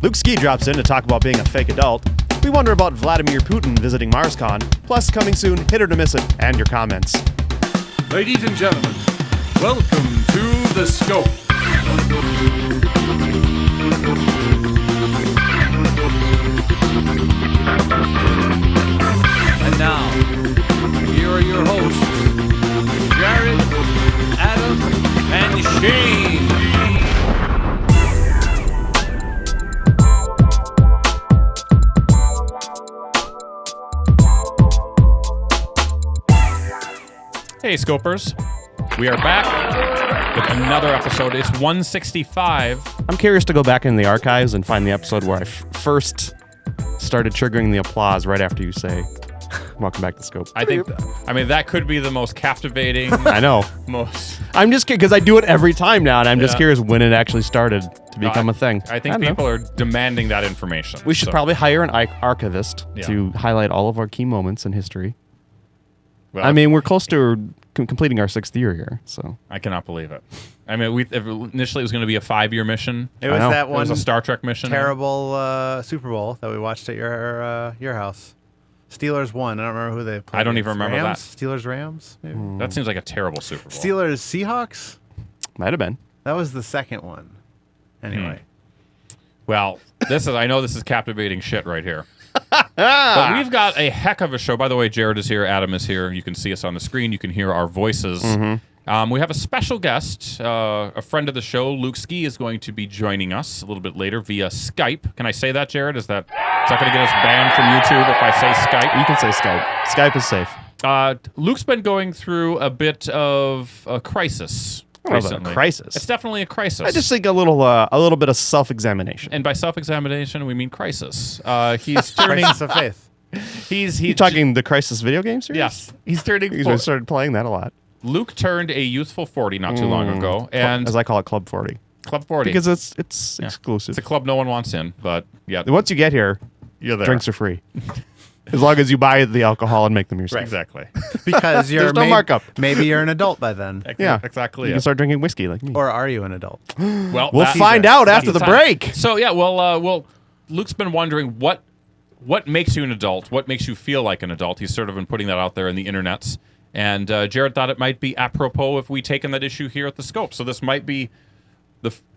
Luke Ski drops in to talk about being a fake adult. We wonder about Vladimir Putin visiting MarsCon. Plus, coming soon, hit or to miss it, and your comments. Ladies and gentlemen, welcome to The Scope. And now, here are your hosts, Jared, Adam, and Shane. Hey, Scopers. We are back with another episode. It's 165. I'm curious to go back in the archives and find the episode where I first started triggering the applause right after you say, welcome back to Scope. I mean, that could be the most captivating. I know. I'm just kidding, because I do it every time now, and I'm just curious when it actually started to become a thing. I think people are demanding that information. We should probably hire an archivist to highlight all of our key moments in history. Well, I mean, we're close to completing our 6th year here, so. I cannot believe it. I mean, initially it was going to be a 5-year mission. It was that one. It was a Star Trek mission. Terrible Super Bowl that we watched at your house. Steelers won. I don't remember who they played. I don't even remember Rams? that. Steelers Rams. Maybe? That seems like a terrible Super Bowl. Steelers Seahawks. Might have been. That was the second one. Anyway. Well, I know this is captivating shit right here. But we've got a heck of a show. By the way, Jared is here. Adam is here. You can see us on the screen. You can hear our voices. Mm-hmm. We have a special guest, a friend of the show. Luke Ski is going to be joining us a little bit later via Skype. Can I say that, Jared? Is that going to get us banned from YouTube if I say Skype? You can say Skype. Skype is safe. Luke's been going through a bit of a crisis. Recently. A crisis. It's definitely a crisis. I just think a little bit of self-examination. And by self-examination, we mean crisis. He's turning Crisis of faith. He's talking the Crisis video game series? Yes. He's turning. He's started playing that a lot. Luke turned a youthful 40 not too long ago, and as I call it, Club 40. Club 40 because it's exclusive. It's a club no one wants in, but yeah. Once you get here, you're there. Drinks are free. As long as you buy the alcohol and make them yourself. Right. Exactly. Because you're there's no markup. Maybe you're an adult by then. Yeah, exactly. You can start drinking whiskey like me. Or are you an adult? Well, we'll find out after the break. So yeah, well, Luke's been wondering what makes you an adult, what makes you feel like an adult. He's sort of been putting that out there in the internets, and Jared thought it might be apropos if we taken that issue here at the Scope. So this might be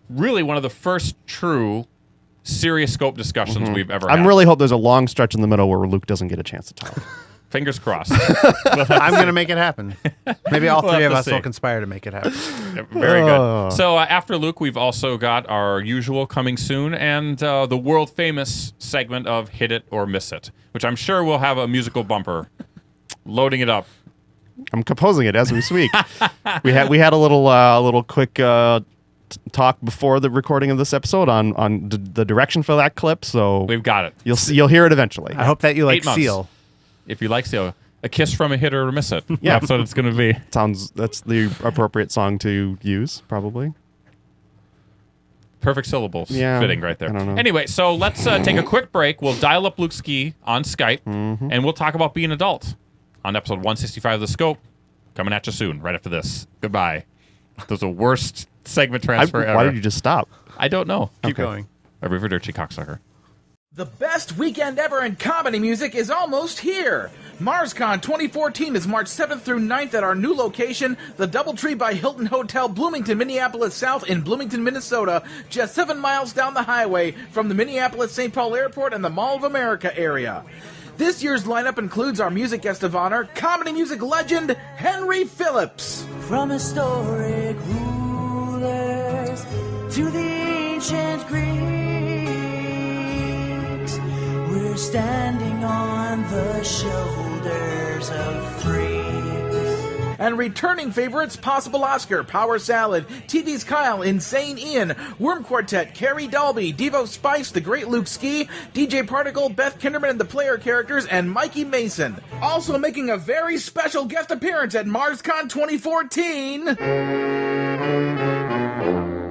really one of the first true serious Scope discussions we've ever had. I really hope there's a long stretch in the middle where Luke doesn't get a chance to talk. Fingers crossed. I'm going to make it happen. Maybe all three of us will conspire to make it happen. Yeah, very good. So after Luke, we've also got our usual coming soon and the world-famous segment of Hit It or Miss It, which I'm sure will have a musical bumper loading it up. I'm composing it as we speak. we had a little quick talk before the recording of this episode on the direction for that clip, so we've got it. You'll hear it eventually. I hope that you like Seal. If you like Seal, a kiss from a hit or miss it. Yeah, that's what it's going to be. That's the appropriate song to use, probably. Perfect syllables. Yeah, fitting right there. I don't know. Anyway, so let's take a quick break. We'll dial up Luke Ski on Skype, and we'll talk about being an adult on episode 165 of The Scope. Coming at you soon, right after this. Goodbye. That was the worst segment transfer ever. Why did you just stop? I don't know. Keep going. A Riverdurchy cocksucker. The best weekend ever in comedy music is almost here. MarsCon 2014 is March 7th through 9th at our new location, the Doubletree by Hilton Hotel, Bloomington, Minneapolis South in Bloomington, Minnesota, just 7 miles down the highway from the Minneapolis-St. Paul Airport and the Mall of America area. This year's lineup includes our music guest of honor, comedy music legend Henry Phillips. From historic rulers to the ancient Greeks, we're standing on the shoulders of freaks. And returning favorites, Possible Oscar, Power Salad, TV's Kyle, Insane Ian, Worm Quartet, Carrie Dalby, Devo Spice, The Great Luke Ski, DJ Particle, Beth Kinderman and the Player Characters, and Mikey Mason. Also making a very special guest appearance at MarsCon 2014...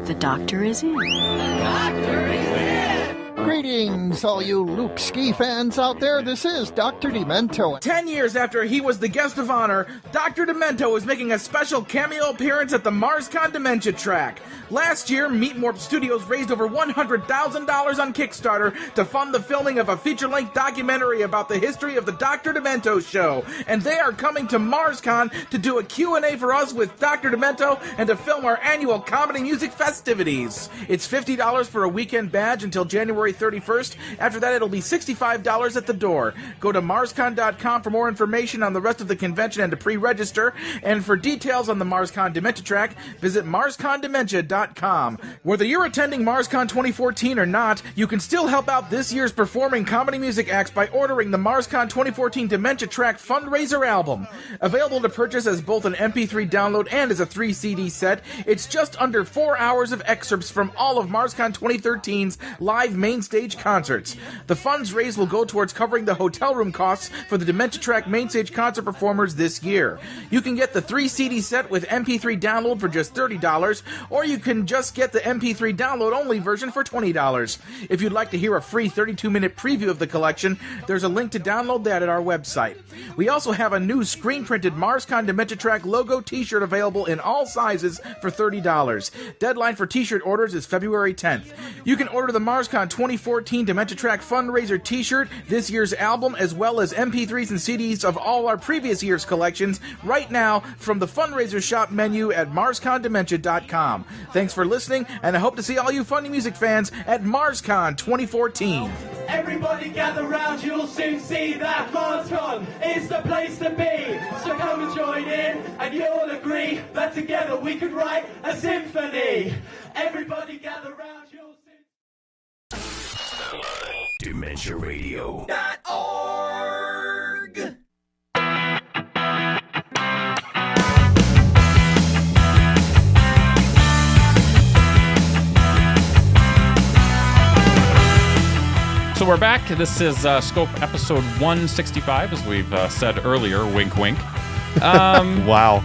The doctor is in. The doctor is in! Greetings, all you Luke Ski fans out there. This is Dr. Demento. 10 years after he was the guest of honor, Dr. Demento is making a special cameo appearance at the MarsCon Dementia track. Last year, Meat Morp Studios raised over $100,000 on Kickstarter to fund the filming of a feature-length documentary about the history of the Dr. Demento show. And they are coming to MarsCon to do a Q&A for us with Dr. Demento and to film our annual comedy music festivities. It's $50 for a weekend badge until January 31st. After that, it'll be $65 at the door. Go to MarsCon.com for more information on the rest of the convention and to pre-register. And for details on the MarsCon Dementia track, visit MarsConDementia.com. Whether you're attending MarsCon 2014 or not, you can still help out this year's performing comedy music acts by ordering the MarsCon 2014 Dementia track fundraiser album. Available to purchase as both an MP3 download and as a 3 CD set, it's just under 4 hours of excerpts from all of MarsCon 2013's live main stage concerts. The funds raised will go towards covering the hotel room costs for the Dementia track main stage concert performers this year. You can get the 3 CD set with MP3 download for just $30, or you can just get the MP3 download only version for $20. If you'd like to hear a free 32-minute preview of the collection, there's a link to download that at our website. We also have a new screen-printed MarsCon Dementia track logo t-shirt available in all sizes for $30. Deadline for t-shirt orders is February 10th. You can order the MarsCon 2014 Dementia track fundraiser t-shirt, this year's album, as well as MP3s and CDs of all our previous year's collections right now from the fundraiser shop menu at MarsConDementia.com. Thanks for listening, and I hope to see all you funny music fans at MarsCon 2014. Everybody gather round, you'll soon see that MarsCon is the place to be. So come and join in, and you'll agree that together we could write a symphony. Everybody gather round, you'll soon... DementiaRadio.org. So we're back. This is Scope episode 165, as we've said earlier. Wink, wink. Wow.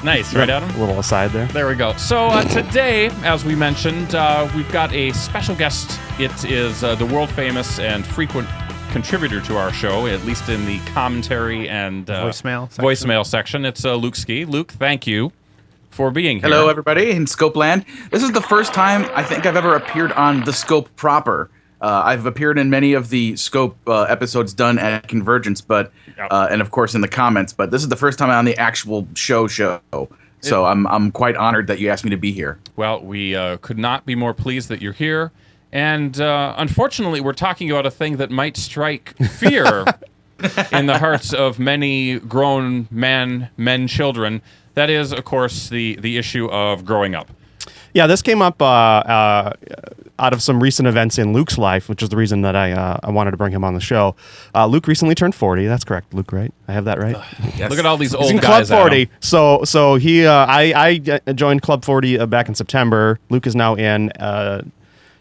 Nice, right, Adam? A little aside there. There we go. So today, as we mentioned, we've got a special guest. It is the world-famous and frequent contributor to our show, at least in the commentary and voicemail section. It's Luke Ski. Luke, thank you for being here. Hello, everybody in Scope Land. This is the first time I think I've ever appeared on the Scope proper. I've appeared in many of the Scope episodes done at Convergence, but and of course in the comments. But this is the first time on the actual show. So I'm quite honored that you asked me to be here. Well, we could not be more pleased that you're here. And unfortunately, we're talking about a thing that might strike fear in the hearts of many grown men, children. That is, of course, the issue of growing up. Yeah, this came up out of some recent events in Luke's life, which is the reason that I wanted to bring him on the show. Luke recently turned 40. That's correct, Luke, right? I have that right? Yes. Look at all these old He's in guys. Club 40. So he, I joined Club 40 back in September. Luke is now in.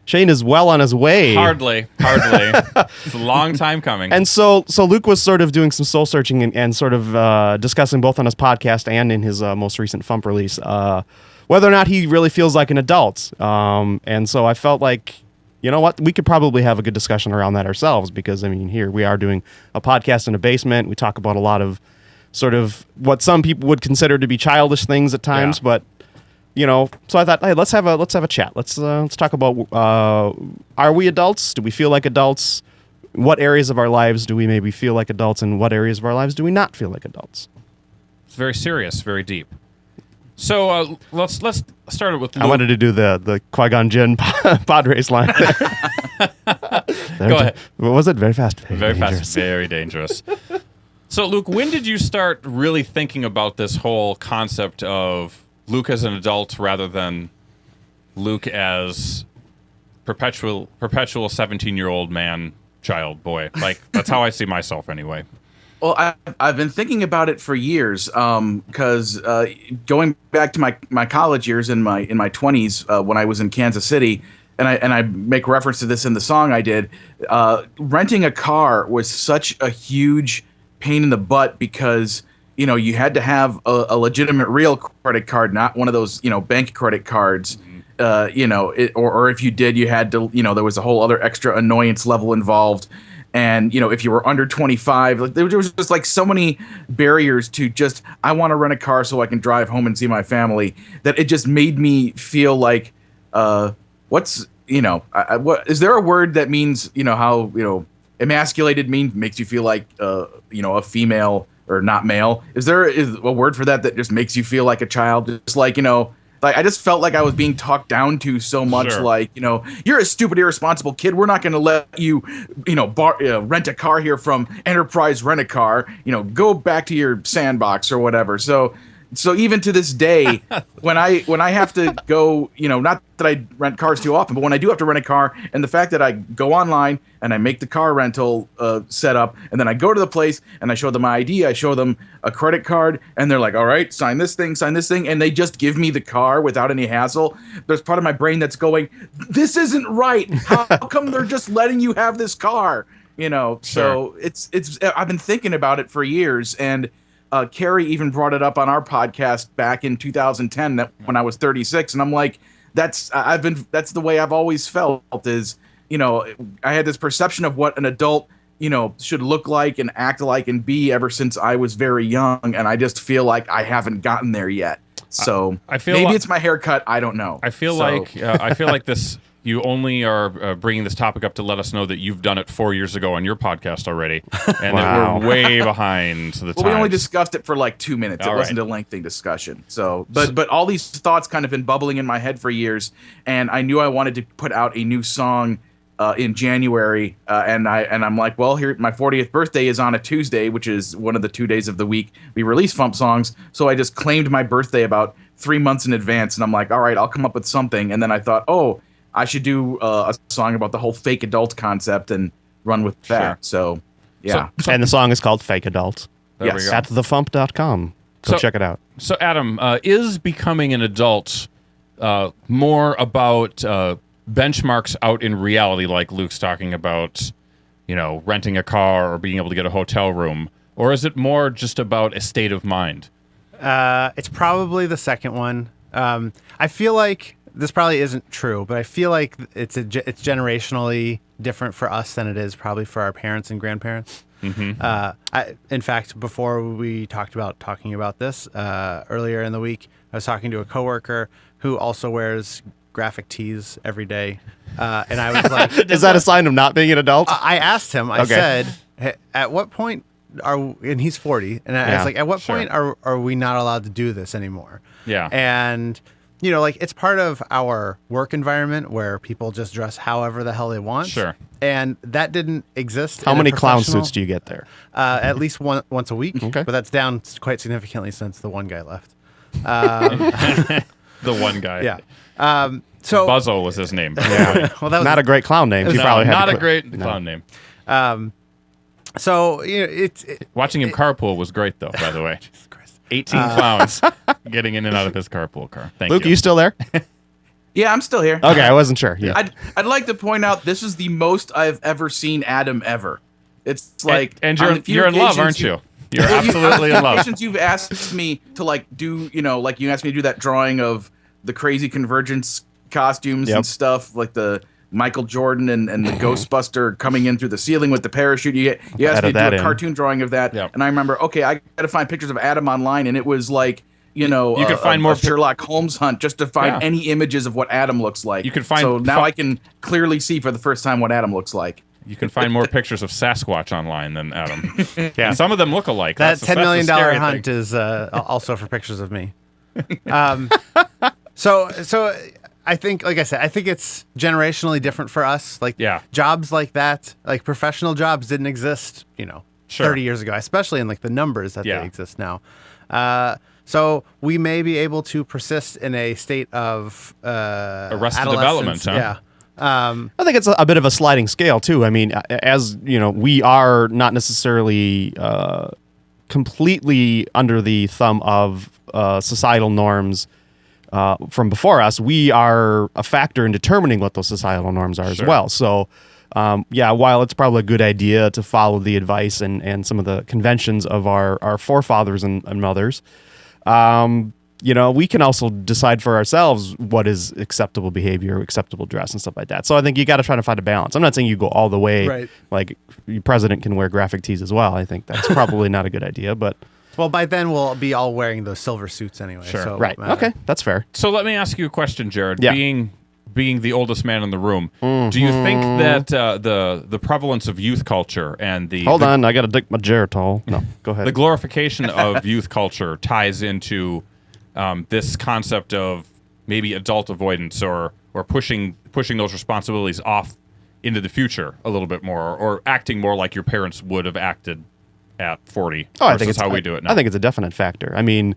Shane is well on his way. Hardly. It's a long time coming. And so Luke was sort of doing some soul searching and sort of discussing both on his podcast and in his most recent Fump release whether or not he really feels like an adult. And so I felt like, you know what, we could probably have a good discussion around that ourselves because, I mean, here we are doing a podcast in a basement. We talk about a lot of sort of what some people would consider to be childish things at times, but you know, so I thought, hey, let's have a chat. Let's talk about are we adults? Do we feel like adults? What areas of our lives do we maybe feel like adults, and what areas of our lives do we not feel like adults? It's very serious, very deep. So let's start it with Luke. I wanted to do the Qui-Gon Jinn Padres line. Go ahead. What was it? Very fast. Very fast. Very dangerous. So, Luke, when did you start really thinking about this whole concept of Luke as an adult rather than Luke as perpetual 17-year-old man, child, boy? Like, that's how I see myself anyway. Well, I've been thinking about it for years because going back to my college years in my 20s when I was in Kansas City, and I make reference to this in the song I did, renting a car was such a huge pain in the butt because, you know, you had to have a legitimate real credit card, not one of those, you know, bank credit cards. or if you did, you had to, there was a whole other extra annoyance level involved. And, if you were under 25, like there was just like so many barriers to just, I want to rent a car so I can drive home and see my family, that it just made me feel like, what is there a word that means, how, emasculated makes you feel like, a female or not male? Is there a word for that just makes you feel like a child? Just like, like I just felt like I was being talked down to so much. Sure. Like, you're a stupid, irresponsible kid. We're not going to let you, rent a car here from Enterprise Rent a Car. Go back to your sandbox or whatever. So even to this day, when I have to go, not that I rent cars too often, but when I do have to rent a car, and the fact that I go online and I make the car rental setup, and then I go to the place and I show them my ID, I show them a credit card, and they're like, all right, sign this thing, and they just give me the car without any hassle. There's part of my brain that's going, this isn't right. How come they're just letting you have this car? So it's I've been thinking about it for years, and Carrie even brought it up on our podcast back in 2010 when I was 36, and I'm like, that's the way I've always felt is, I had this perception of what an adult, should look like and act like and be ever since I was very young, and I just feel like I haven't gotten there yet. So I feel maybe it's my haircut. I don't know. I feel like this. You only are bringing this topic up to let us know that you've done it 4 years ago on your podcast already, and that we're way behind the Well, we only discussed it for like 2 minutes. It wasn't a lengthy discussion. So, but all these thoughts kind of been bubbling in my head for years, and I knew I wanted to put out a new song in January, and I'm like, well, here my 40th birthday is on a Tuesday, which is one of the 2 days of the week we release Fump songs. So I just claimed my birthday about 3 months in advance, and I'm like, all right, I'll come up with something, and then I thought, I should do a song about the whole fake adult concept and run with that. Sure. So, yeah. And the song is called Fake Adult. There we go. At thefump.com. Go check it out. So, Adam, is becoming an adult more about benchmarks out in reality, like Luke's talking about, renting a car or being able to get a hotel room? Or is it more just about a state of mind? It's probably the second one. I feel like this probably isn't true, but I feel like it's generationally different for us than it is probably for our parents and grandparents. Mm-hmm. In fact, before we talking about this earlier in the week, I was talking to a coworker who also wears graphic tees every day, and I was like, "Is that a sign of not being an adult?" I asked him. I said, hey, "At what point and he's 40, and I was like, at what point are we not allowed to do this anymore?" Yeah, and it's part of our work environment where people just dress however the hell they want. Sure. And that didn't exist. How many clown suits do you get there? At least once a week. Okay. But that's down quite significantly since the one guy left. The one guy. Yeah. So Buzzo was his name. Yeah. Well, that was not a great clown name. You probably had not to a great clown name. So it's watching him carpool was great, though. By the way, 18 clowns getting in and out of his carpool car. Thank Luke, you. you still there? Yeah, I'm still here. Okay, I wasn't sure. Yeah. I'd like to point out this is the most I've ever seen Adam ever. It's like, and on the few you're in love, occasions aren't you? You're absolutely in love. Occasions you've asked me to do, like you asked me to do that drawing of the crazy Convergence costumes and stuff, like the Michael Jordan and the Ghostbuster coming in through the ceiling with the parachute. You asked me to do a cartoon drawing of that, and I remember, okay, I got to find pictures of Adam online, and it was like, you could find more Sherlock Holmes hunt just to find any images of what Adam looks like. You can find so now I can clearly see for the first time what Adam looks like. You can find more pictures of Sasquatch online than Adam. Yeah, and some of them look alike. That $10 million hunt is also for pictures of me. So I think, like I said, I think it's generationally different for us. Like, jobs like that, like professional jobs, didn't exist, 30 years ago, especially in like the numbers that they exist now. So we may be able to persist in a state of arrested development. Huh? Yeah. I think it's a bit of a sliding scale too. I mean, as you know, we are not necessarily completely under the thumb of societal norms from before us. We are a factor in determining what those societal norms are as well. So, while it's probably a good idea to follow the advice and some of the conventions of our forefathers and mothers, we can also decide for ourselves what is acceptable behavior, acceptable dress, and stuff like that. So I think you got to try to find a balance. I'm not saying you go all the way, Right. like your president can wear graphic tees as well. I think that's probably not a good idea, but Well, by then we'll be all wearing those silver suits anyway. Sure. So it right. won't matter. Okay, that's fair. So let me ask you a question, Jared. Yeah. Being the oldest man in the room, do you think that the prevalence of youth culture and Hold on, I got to dig my Geritol. No, go ahead. the glorification of youth culture ties into this concept of maybe adult avoidance or pushing those responsibilities off into the future a little bit more, or acting more like your parents would have acted at 40 I versus think it's how we do it now. I think it's a definite factor. I mean,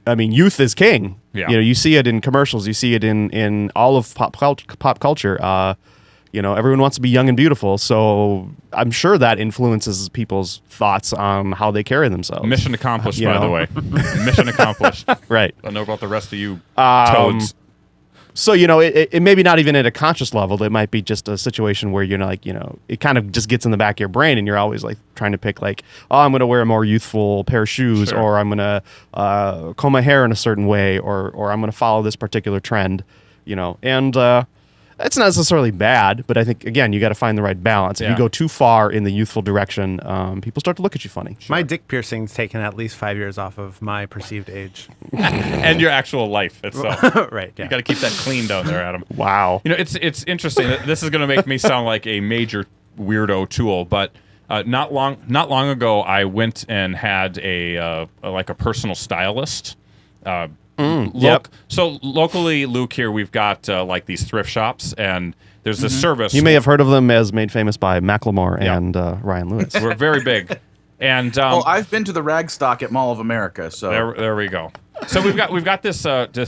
youth is king. Yeah. You see it in commercials. You see it in all of pop culture. Everyone wants to be young and beautiful. So I'm sure that influences people's thoughts on how they carry themselves. Mission accomplished, by the way. Mission accomplished. Right. I don't know about the rest of you toads. So, it maybe not even at a conscious level. It might be just a situation where, it kind of just gets in the back of your brain and you're always like trying to pick like, oh, I'm going to wear a more youthful pair of shoes, Sure. or I'm going to comb my hair in a certain way, or I'm going to follow this particular trend, and it's not necessarily bad, but I think, again, you got to find the right balance. If Yeah. you go too far in the youthful direction, people start to look at you funny. My dick piercing's taken at least 5 years off of my perceived age. And your actual life itself. Right. Yeah. You got to keep that clean down there, Adam. Wow. It's interesting. This is going to make me sound like a major weirdo tool, but not long ago, I went and had a personal stylist. Yep. So locally, Luke, here we've got like these thrift shops, and there's this service. You may have heard of them as made famous by Macklemore Yeah. and Ryan Lewis. We're very big, and Well, I've been to the rag stock at Mall of America, so there we go. So we've got this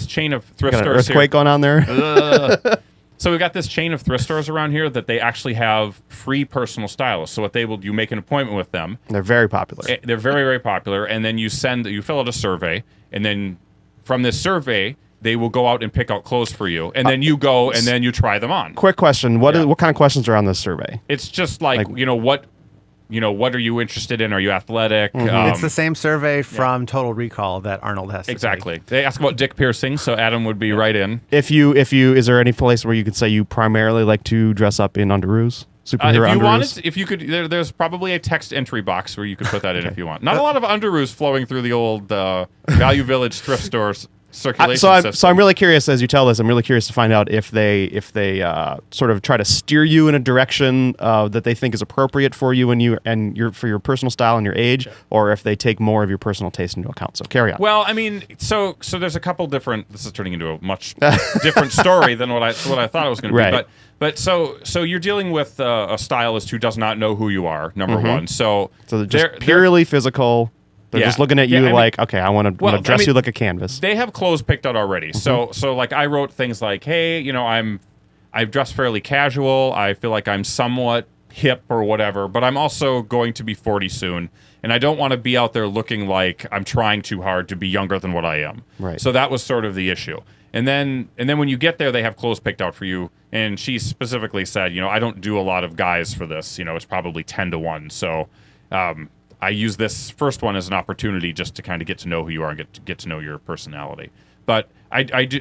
chain of thrift Got an stores earthquake going on there. here. So we've got this chain of thrift stores around here that they actually have free personal stylists. So what they will do, you make an appointment with them. They're very popular. They're very, very popular, and then you fill out a survey, and then from this survey, they will go out and pick out clothes for you, and then you go and then you try them on. Quick question: What Yeah. what kind of questions are on this survey? It's just like what are you interested in? Are you athletic? It's the same survey from Total Recall that Arnold has to Exactly. take. They ask about dick piercing, so Adam would be right in. If you, is there any place where you could say you primarily like to dress up in underoos, superhero If you underoos? wanted, if you could, there's probably a text entry box where you could put that in if you want. Not a lot of underoos flowing through the old Value Village thrift stores circulation system. So I'm really curious as you tell this. I'm really curious to find out if they sort of try to steer you in a direction that they think is appropriate for you and for your personal style and your age, or if they take more of your personal taste into account. So carry on. Well, I mean, so there's a couple different. This is turning into a much different story than what I thought it was going to be. Right. But so you're dealing with a stylist who does not know who you are. Number one. So they're just they're purely physical. They're Yeah. just looking at Yeah, you I mean- like, okay, I want to dress you like a canvas. They have clothes picked out already. So like I wrote things like, hey, I've dressed fairly casual. I feel like I'm somewhat hip or whatever, but I'm also going to be 40 soon, and I don't want to be out there looking like I'm trying too hard to be younger than what I am. Right. So that was sort of the issue. And then when you get there, they have clothes picked out for you. And she specifically said, I don't do a lot of guys for this. It's probably 10 to 1. So I use this first one as an opportunity just to kind of get to know who you are and get to know your personality. But I do,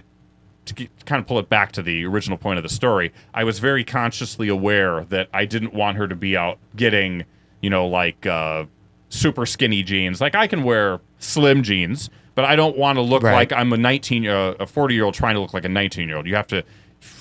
to kind of pull it back to the original point of the story, I was very consciously aware that I didn't want her to be out getting, super skinny jeans. Like I can wear slim jeans, but I don't want to look Right. like I'm a 40-year-old trying to look like a 19-year-old. You have to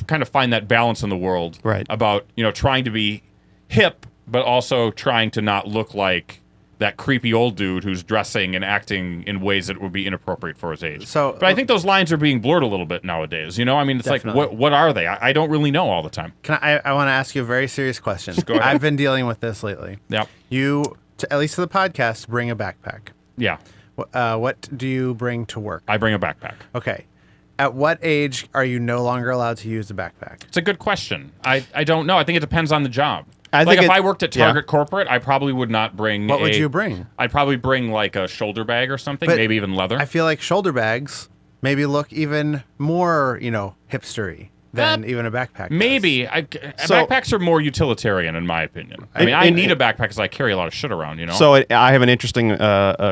kind of find that balance in the world Right. about, trying to be hip, but also trying to not look like that creepy old dude who's dressing and acting in ways that would be inappropriate for his age. But I think those lines are being blurred a little bit nowadays. I mean, it's Definitely. like, what are they? I don't really know all the time. I want to ask you a very serious question. Go ahead. I've been dealing with this lately. Yep. You, at least to the podcast, bring a backpack. Yeah. What do you bring to work? I bring a backpack. Okay. At what age are you no longer allowed to use a backpack? It's a good question. I don't know. I think it depends on the job. I Like think if it- I worked at Target Corporate, I probably would not bring What would you bring? I'd probably bring like a shoulder bag or something, But maybe even leather. I feel like shoulder bags maybe look even more, hipstery. than even a backpack does. Maybe. Backpacks are more utilitarian, in my opinion. I mean, I need a backpack because I carry a lot of shit around, you know? So I have an interesting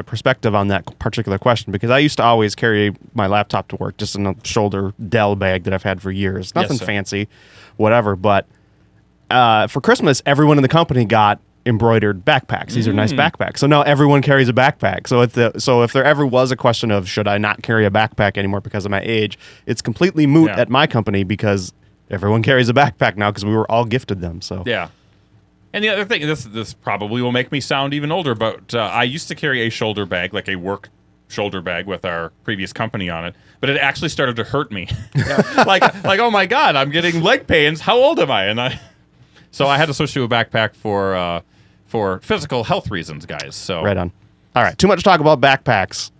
perspective on that particular question, because I used to always carry my laptop to work just in a shoulder Dell bag that I've had for years. Nothing fancy, whatever. But for Christmas, everyone in the company got embroidered backpacks. These are nice backpacks. So now everyone carries a backpack. So if there ever was a question of should I not carry a backpack anymore because of my age, it's completely moot at my company because everyone carries a backpack now because we were all gifted them. So yeah. And the other thing, this probably will make me sound even older, but I used to carry a shoulder bag, like a work shoulder bag with our previous company on it, but it actually started to hurt me. like oh my God, I'm getting leg pains. How old am I? So I had to switch to a backpack for physical health reasons, guys. So right on. All right, too much talk about backpacks.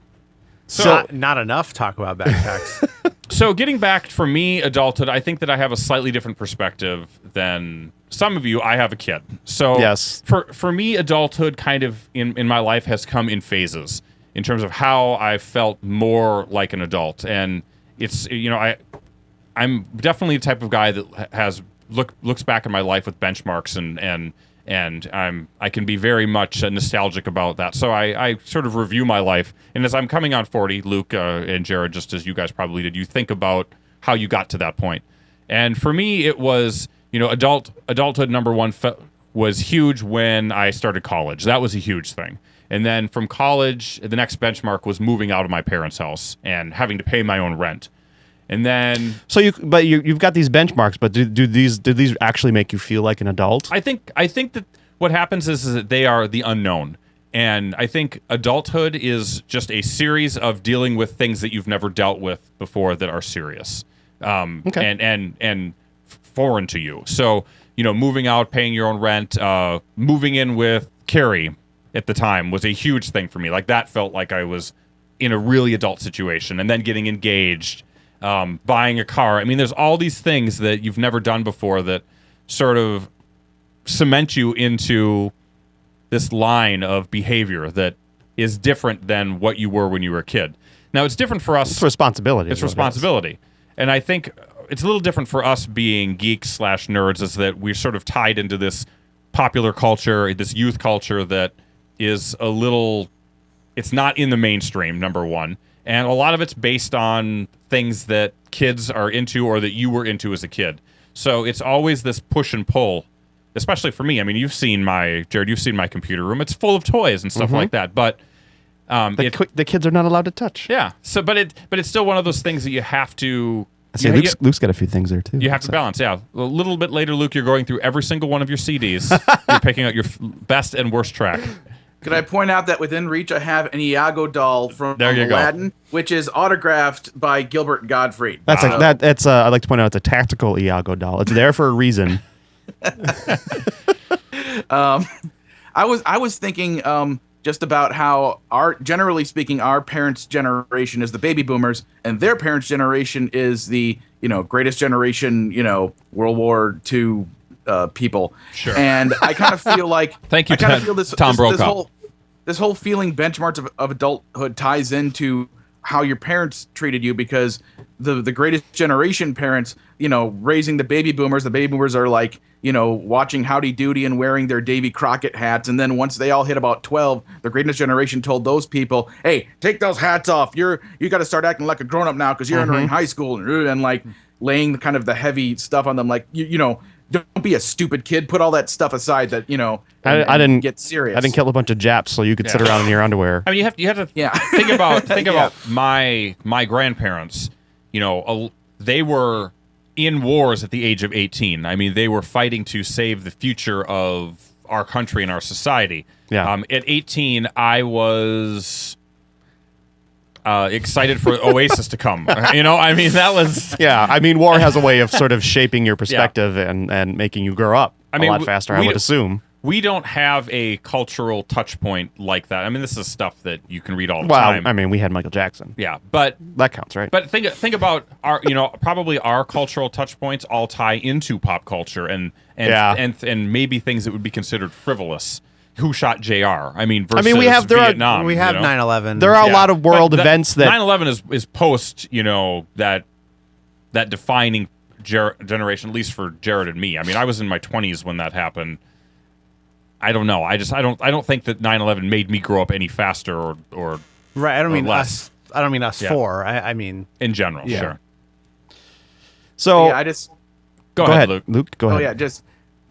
So not enough talk about backpacks. So getting back for me, adulthood, I think that I have a slightly different perspective than some of you. I have a kid. So yes. For me, adulthood kind of in my life has come in phases in terms of how I felt more like an adult. And it's, I'm definitely the type of guy that looks back in my life with benchmarks and I can be very much nostalgic about that. So I sort of review my life, and as I'm coming on 40, Luke and Jared, just as you guys probably did, you think about how you got to that point. And for me, it was adulthood number one was huge when I started college. That was a huge thing. And then from college, the next benchmark was moving out of my parents' house and having to pay my own rent. And then, you've got these benchmarks, but do these actually make you feel like an adult? I think that what happens is that they are the unknown, and I think adulthood is just a series of dealing with things that you've never dealt with before that are serious, and foreign to you. So moving out, paying your own rent, moving in with Carrie at the time was a huge thing for me. Like that felt like I was in a really adult situation, and then getting engaged. Buying a car. I mean, there's all these things that you've never done before that sort of cement you into this line of behavior that is different than what you were when you were a kid. Now, it's different for us. It's responsibility. It's responsibility. And I think it's a little different for us being geeks / nerds, is that we're sort of tied into this popular culture, this youth culture that is it's not in the mainstream, number one. And a lot of it's based on things that kids are into or that you were into as a kid. So it's always this push and pull, especially for me. I mean, you've seen my computer room. It's full of toys and stuff like that. But the kids are not allowed to touch. Yeah. So, but it's still one of those things that you have to. See, Luke's got a few things there too. You have to balance. Yeah. A little bit later, Luke, you're going through every single one of your CDs. You're picking out your best and worst track. Could I point out that within reach I have an Iago doll from Aladdin, which is autographed by Gilbert Gottfried. I'd like to point out it's a tactical Iago doll. It's there for a reason. I was thinking just about how generally speaking, our parents' generation is the baby boomers, and their parents' generation is the greatest generation, World War II. People. Sure. And I kind of feel like thank you, Tom Brokaw. This whole feeling benchmarks of adulthood ties into how your parents treated you, because the greatest generation parents, raising the baby boomers are like, watching Howdy Doody and wearing their Davy Crockett hats. And then once they all hit about 12, the greatest generation told those people, hey, take those hats off. You got to start acting like a grown up now because you're entering high school, and like laying the kind of the heavy stuff on them. Like, don't be a stupid kid. Put all that stuff aside. That I didn't get serious. I didn't kill a bunch of Japs so you could sit around in your underwear. I mean, you have to think about my grandparents. They were in wars at the age of 18. I mean, they were fighting to save the future of our country and our society. Yeah. At 18, I was excited for Oasis to come. I mean, that was... Yeah, I mean, war has a way of sort of shaping your perspective and making you grow up a lot faster, I would assume. We don't have a cultural touch point like that. I mean, this is stuff that you can read all the time. I mean, we had Michael Jackson. Yeah, but... That counts, right? But think about our, probably our cultural touch points all tie into pop culture and maybe things that would be considered frivolous. Who shot JR? I mean, versus Vietnam. We have 9/11. There are a lot of world events that 9/11 is post, that defining generation, at least for Jared and me. I mean, I was in my 20s when that happened. I don't know. I don't think that 9/11 made me grow up any faster or right. I don't mean less. us. I don't mean us four. I mean in general. Yeah. Sure. So Yeah, I just Go ahead, Luke. Luke, go oh ahead. yeah, just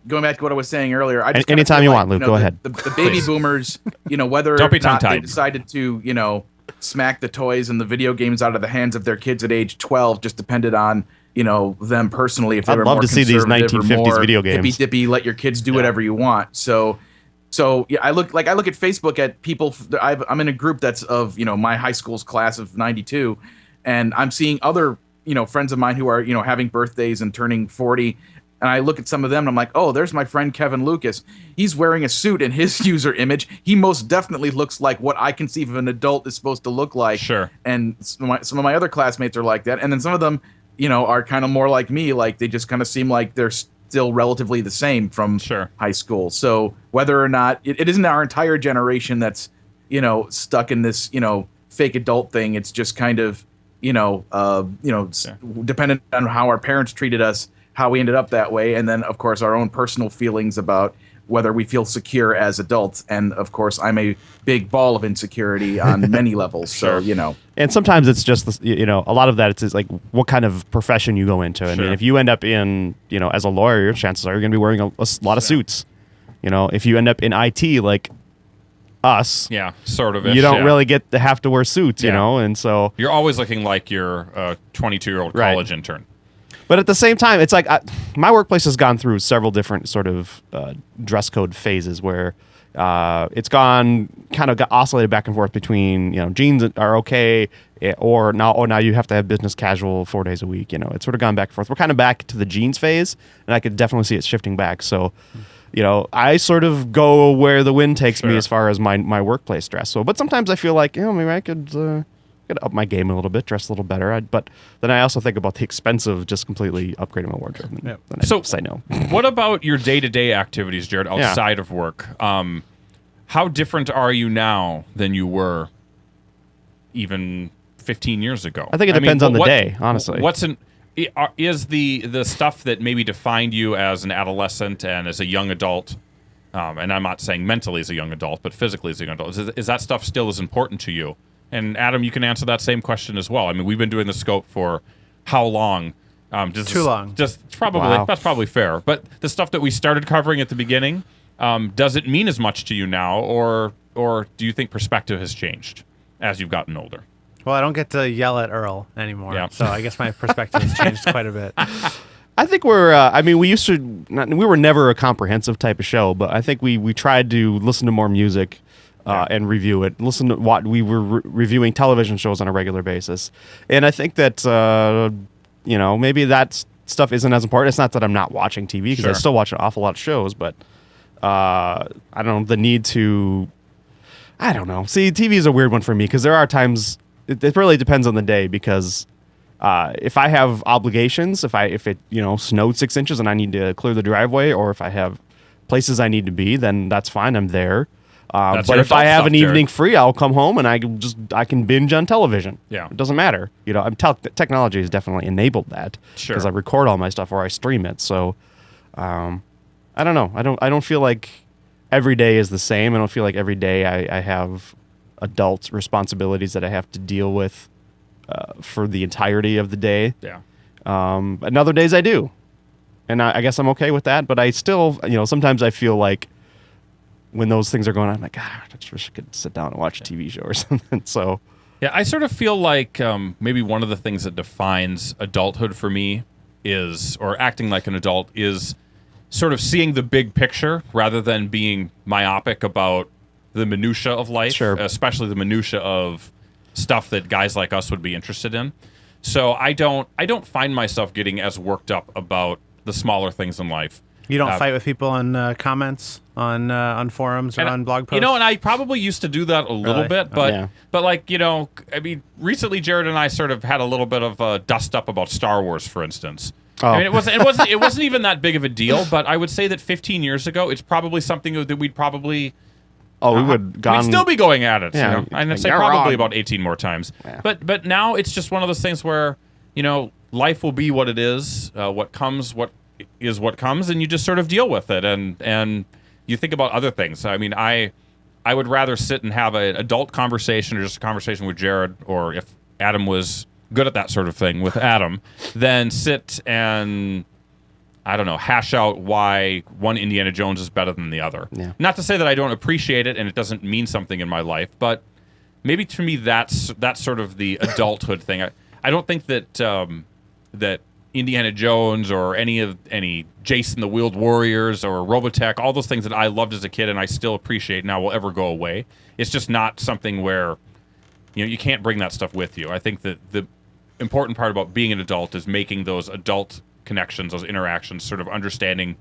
going back to what I was saying earlier. I just kinda Anytime feel you like, want, Luke, know, go the- ahead. The baby Please. boomers, whether or Don't be not they tongue-tied. decided to, smack the toys and the video games out of the hands of their kids at age 12 just depended on them personally. If they I'd were love more to see these conservative or 1950s more video games. hippy dippy, let your kids do whatever you want. So yeah, I look at Facebook at people. I'm in a group that's of my high school's class of '92, and I'm seeing other friends of mine who are having birthdays and turning 40. And I look at some of them and I'm like, oh, there's my friend Kevin Lucas. He's wearing a suit in his user image. He most definitely looks like what I conceive of an adult is supposed to look like. Sure. And some of my other classmates are like that. And then some of them, are kind of more like me. Like they just kind of seem like they're still relatively the same from high school. So whether or not it isn't our entire generation that's, stuck in this, fake adult thing. It's just kind of, dependent on how our parents treated us, how we ended up that way, and then of course our own personal feelings about whether we feel secure as adults. And of course I'm a big ball of insecurity on many levels. So and sometimes it's just a lot of that it's like what kind of profession you go into. I mean, if you end up in as a lawyer, your chances are you're going to be wearing a lot of suits. If you end up in IT like us, sort of, you don't really get to have to wear suits, and so you're always looking like you're a 22-year-old college intern. But at the same time, it's like my workplace has gone through several different sort of dress code phases where it's gone kind of got oscillated back and forth between jeans are okay or now you have to have business casual 4 days a week. It's sort of gone back and forth. We're kind of back to the jeans phase, and I could definitely see it shifting back. So, I sort of go where the wind takes me as far as my workplace dress. So, but sometimes I feel like maybe I could. Gotta up my game a little bit, dress a little better. But then I also think about the expense of just completely upgrading my wardrobe. And then I say no. What about your day-to-day activities, Jared, outside of work? How different are you now than you were even 15 years ago? I think it depends on the day, honestly. Is the stuff that maybe defined you as an adolescent and as a young adult, and I'm not saying mentally as a young adult, but physically as a young adult, is that stuff still as important to you? And Adam, you can answer that same question as well. I mean, we've been doing the scope for how long? Too long. That's probably fair. But the stuff that we started covering at the beginning, does it mean as much to you now, or do you think perspective has changed as you've gotten older? Well, I don't get to yell at Earl anymore, so I guess my perspective has changed quite a bit. I think we're. We used to. We were never a comprehensive type of show, but I think we tried to listen to more music. And review it. Listen to what we were reviewing television shows on a regular basis, and I think that maybe that stuff isn't as important. It's not that I'm not watching TV because I still watch an awful lot of shows, but I don't know the need to. I don't know. See, TV is a weird one for me because there are times it really depends on the day because if I have obligations, if it snowed 6 inches and I need to clear the driveway, or if I have places I need to be, then that's fine. I'm there. But if I have an evening free, I'll come home and I can binge on television. Yeah, it doesn't matter. Technology has definitely enabled that because I record all my stuff or I stream it. So, I don't know. I don't feel like every day is the same. I don't feel like every day I have adult responsibilities that I have to deal with for the entirety of the day. Yeah. But other days I do, and I guess I'm okay with that. But I still, sometimes I feel like. When those things are going on, I'm like, God, I just wish I could sit down and watch a TV show or something. So, yeah, I sort of feel like maybe one of the things that defines adulthood for me or acting like an adult is sort of seeing the big picture rather than being myopic about the minutia of life, especially the minutia of stuff that guys like us would be interested in. So I don't find myself getting as worked up about the smaller things in life. You don't fight with people on comments on forums or on blog posts? And I probably used to do that a little bit, but recently Jared and I sort of had a little bit of a dust up about Star Wars, for instance. Oh. I mean, it wasn't even that big of a deal, but I would say that 15 years ago, it's probably something that we'd probably we'd still be going at it. Yeah, I'd say probably about 18 more times. Yeah. But now it's just one of those things where life will be what it is. What comes and you just sort of deal with it, and you think about other things. I mean, I would rather sit and have an adult conversation or just a conversation with Jared, or if Adam was good at that sort of thing with Adam, than sit and, I don't know, hash out why one Indiana Jones is better than the other. Yeah. Not to say that I don't appreciate it and it doesn't mean something in my life, but maybe to me that's sort of the adulthood thing. I don't think that that Indiana Jones or any Jason the Wheeled Warriors or Robotech, all those things that I loved as a kid and I still appreciate now will ever go away. It's just not something where, you know, you can't bring that stuff with you. I think that the important part about being an adult is making those adult connections, those interactions, sort of understanding,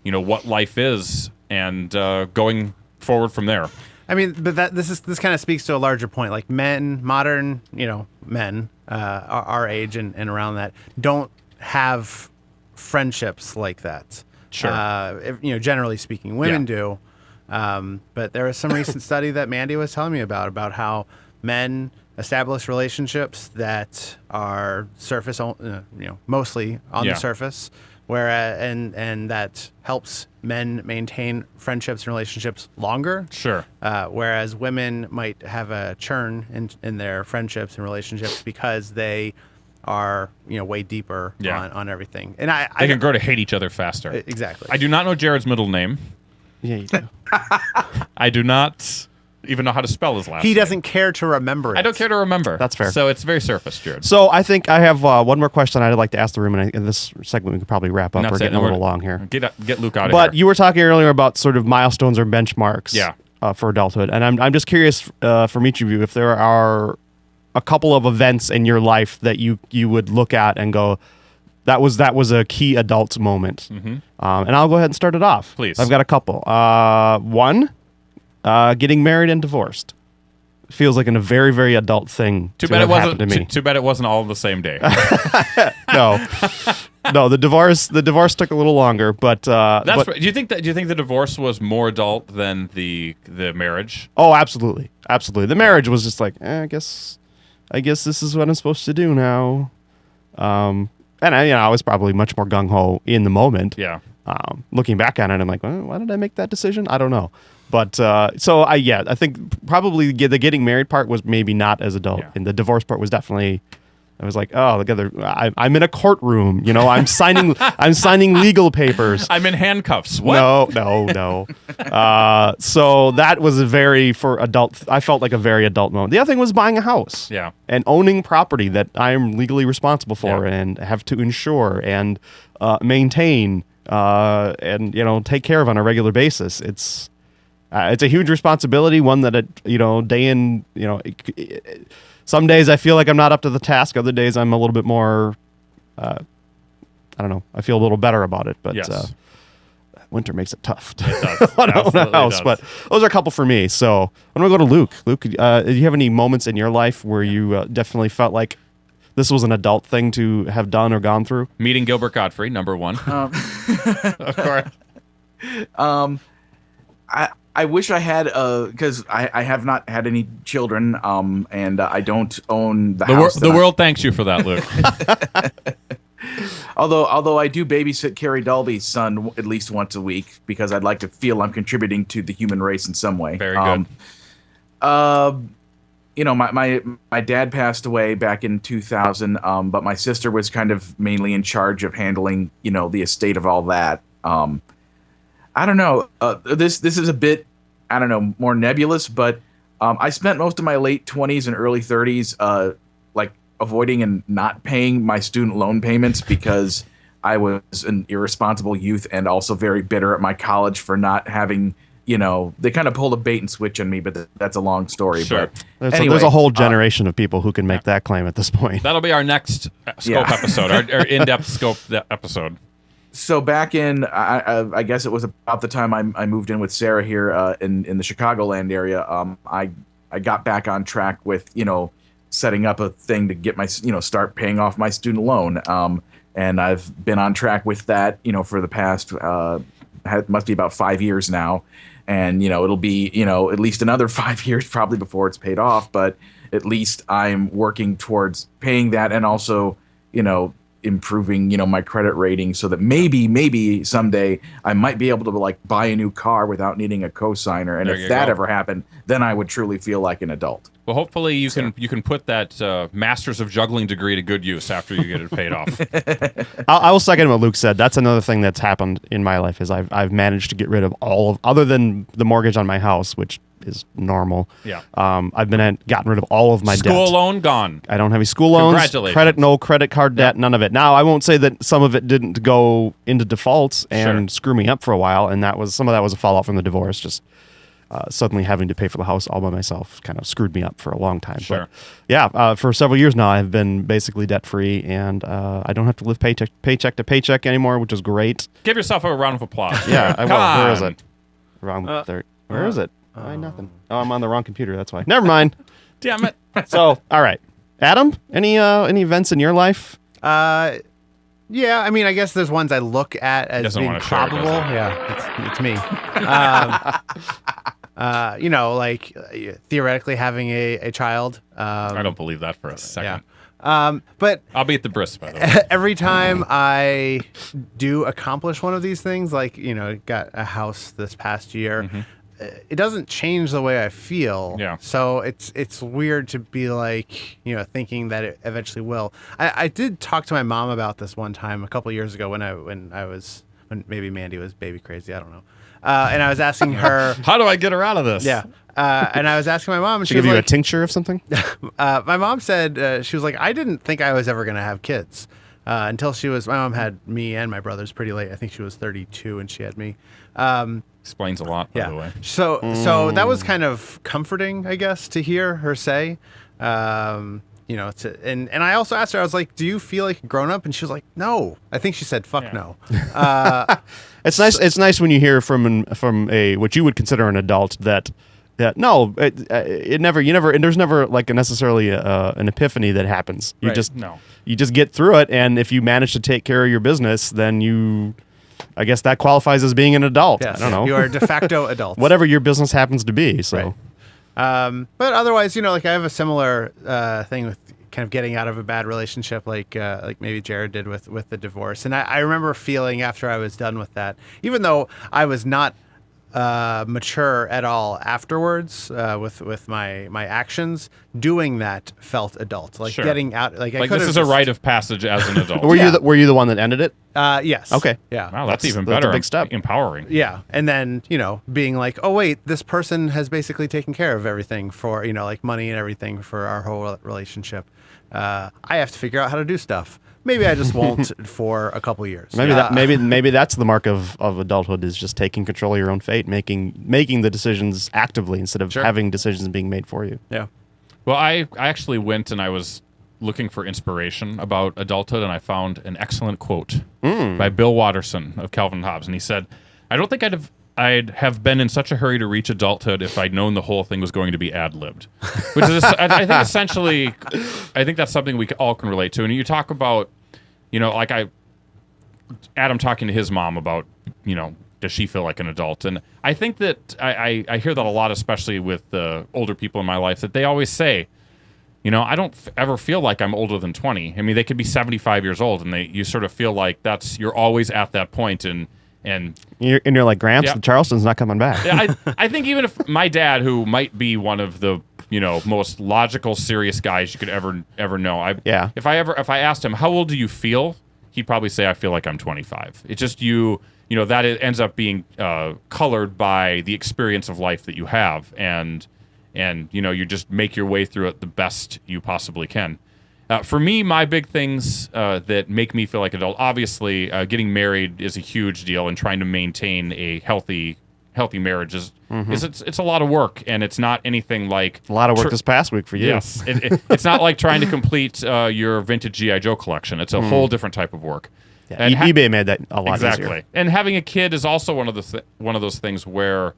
you know, what life is and going forward from there. I mean, but this kind of speaks to a larger point. Like modern, men our age and around that don't have friendships like that. Sure. Generally speaking, women do. But there was some recent study that Mandy was telling me about how men establish relationships that are surface, mostly on the surface, and that helps men maintain friendships and relationships longer. Sure. Whereas women might have a churn in their friendships and relationships because they are, way deeper on everything. And I can grow to hate each other faster. Exactly. I do not know Jared's middle name. Yeah, you do. I do not even know how to spell his last name. He doesn't care to remember it. I don't care to remember. That's fair. So it's very surface, Jared. So I think I have one more question I'd like to ask the room, and in this segment we could probably wrap up. We're getting a little long here. Get Luke out of here. But you were talking earlier about sort of milestones or benchmarks for adulthood, and I'm just curious from each of you if there are a couple of events in your life that you would look at and go, that was a key adult moment. Mm-hmm. And I'll go ahead and start it off. Please. I've got a couple. One, getting married and divorced. Feels like a very, very adult thing to have happen to me. Too bad it wasn't all the same day. No, the divorce took a little longer, but do you think the divorce was more adult than the marriage? Oh, absolutely. The marriage was just like, I guess this is what I'm supposed to do now. And I was probably much more gung ho in the moment. Yeah. Looking back on it, I'm like, well, why did I make that decision? I don't know. But I think probably the getting married part was maybe not as adult, and the divorce part was definitely. I was like, oh, I'm in a courtroom. I'm signing legal papers. I'm in handcuffs. What? No. So that was I felt like a very adult moment. The other thing was buying a house. Yeah. And owning property that I am legally responsible for and have to insure and maintain and take care of on a regular basis. It's a huge responsibility, one that some days I feel like I'm not up to the task. Other days I'm a little bit more, I don't know. I feel a little better about it, but winter makes it tough to own a house. Does. But those are a couple for me. So I'm going to go to Luke. Luke, do you have any moments in your life where you definitely felt like this was an adult thing to have done or gone through? Meeting Gilbert Gottfried, number one. Of course. I wish I had, because I have not had any children, and I don't own the house. The world thanks you for that, Luke. Although I do babysit Carrie Dalby's son at least once a week because I'd like to feel I'm contributing to the human race in some way. Very good. My dad passed away back in 2000, but my sister was kind of mainly in charge of handling, the estate of all that. I don't know. This is a bit, I don't know, more nebulous, but I spent most of my late 20s and early 30s avoiding and not paying my student loan payments because I was an irresponsible youth and also very bitter at my college for not having, they kind of pulled a bait and switch on me, but that's a long story. Sure. But there's a whole generation of people who can make that claim at this point. That'll be our next scope episode, our in-depth scope episode. So back in, I guess it was about the time I moved in with Sarah here in the Chicagoland area. I got back on track with setting up a thing to get my start paying off my student loan. And I've been on track with that for the past must be about 5 years now, and it'll be at least another 5 years probably before it's paid off. But at least I'm working towards paying that and also improving, my credit rating so that maybe someday I might be able to like buy a new car without needing a cosigner. And if that ever happened, then I would truly feel like an adult. Well, hopefully you can put that Masters of Juggling degree to good use after you get it paid off. I will second what Luke said. That's another thing that's happened in my life is I've managed to get rid of other than the mortgage on my house, which is normal. Yeah. I've gotten rid of all of my debt. School loan gone. I don't have any school loans. Congratulations. No credit card debt, none of it. Now, I won't say that some of it didn't go into defaults and screw me up for a while, and some of that was a fallout from the divorce. Just suddenly having to pay for the house all by myself kind of screwed me up for a long time. Sure. But yeah, for several years now, I've been basically debt free, and I don't have to live paycheck to paycheck anymore, which is great. Give yourself a round of applause. Yeah, I will. Come Where is on. it? Wrong. Where is it? Nothing. Oh, I'm on the wrong computer. That's why. Never mind. Damn it. So, all right, Adam. Any events in your life? Yeah, I mean, I guess there's ones I look at as being probable. It's me. Like theoretically having a child. I don't believe that for a second. But I'll be at the bris, by the way. Every time I do accomplish one of these things, like, got a house this past year, it doesn't change the way I feel. Yeah. So it's weird to be like, thinking that it eventually will. I did talk to my mom about this one time a couple years ago when maybe Mandy was baby crazy. I don't know. And I was asking her, how do I get her out of this? Yeah. And I was asking my mom, and she give you a tincture of something? My mom said, she was like, I didn't think I was ever going to have kids until my mom had me and my brothers pretty late. I think she was 32 and she had me. Explains a lot, by the way. So that was kind of comforting, I guess, to hear her say. And I also asked her, I was like, do you feel like a grown up? And she was like, no. I think she said, fuck no. It's nice. It's nice when you hear from a what you would consider an adult that no, it never. And there's never like necessarily an epiphany that happens. You just get through it, and if you manage to take care of your business, then I guess that qualifies as being an adult. Yes, I don't know. You are a de facto adult. Whatever your business happens to be. So, right. But otherwise, like I have a similar thing with kind of getting out of a bad relationship, like maybe Jared did with the divorce. And I remember feeling after I was done with that, even though I was not mature at all afterwards with my actions, doing that felt adult, like getting out. Like this is a rite of passage as an adult. Were you the one that ended it? Yes. Okay. Yeah. Wow, that's even better. That's a big step. Empowering. Yeah. And then, being like, oh, wait, this person has basically taken care of everything for, like money and everything for our whole relationship. I have to figure out how to do stuff. Maybe I just won't for a couple years. Maybe that's the mark of adulthood, is just taking control of your own fate, making the decisions actively instead of having decisions being made for you. Yeah. Well, I actually went and I was looking for inspiration about adulthood, and I found an excellent quote by Bill Watterson of Calvin and Hobbes, and he said, "I don't think I'd have been in such a hurry to reach adulthood if I'd known the whole thing was going to be ad-libbed," which is, I think, essentially, I think that's something we all can relate to. And you talk about, Adam talking to his mom about, does she feel like an adult? And I think that I hear that a lot, especially with the older people in my life, that they always say, I don't ever feel like I'm older than 20. I mean, they could be 75 years old, and you sort of feel like you're always at that point, and you're like, Gramps, the Charleston's not coming back. Yeah, I think even if my dad, who might be one of the most logical, serious guys you could ever know, if I asked him, how old do you feel, he'd probably say, I feel like I'm 25. It's just that it ends up being colored by the experience of life that you have, and you just make your way through it the best you possibly can. For me, my big things that make me feel like adult, obviously, getting married is a huge deal, and trying to maintain a healthy marriage is it's a lot of work, and it's not anything like a lot of work this past week for you. Yes, it's not like trying to complete your vintage G.I. Joe collection. It's a whole different type of work. Yeah, and eBay made that a lot easier. And having a kid is also one of those things where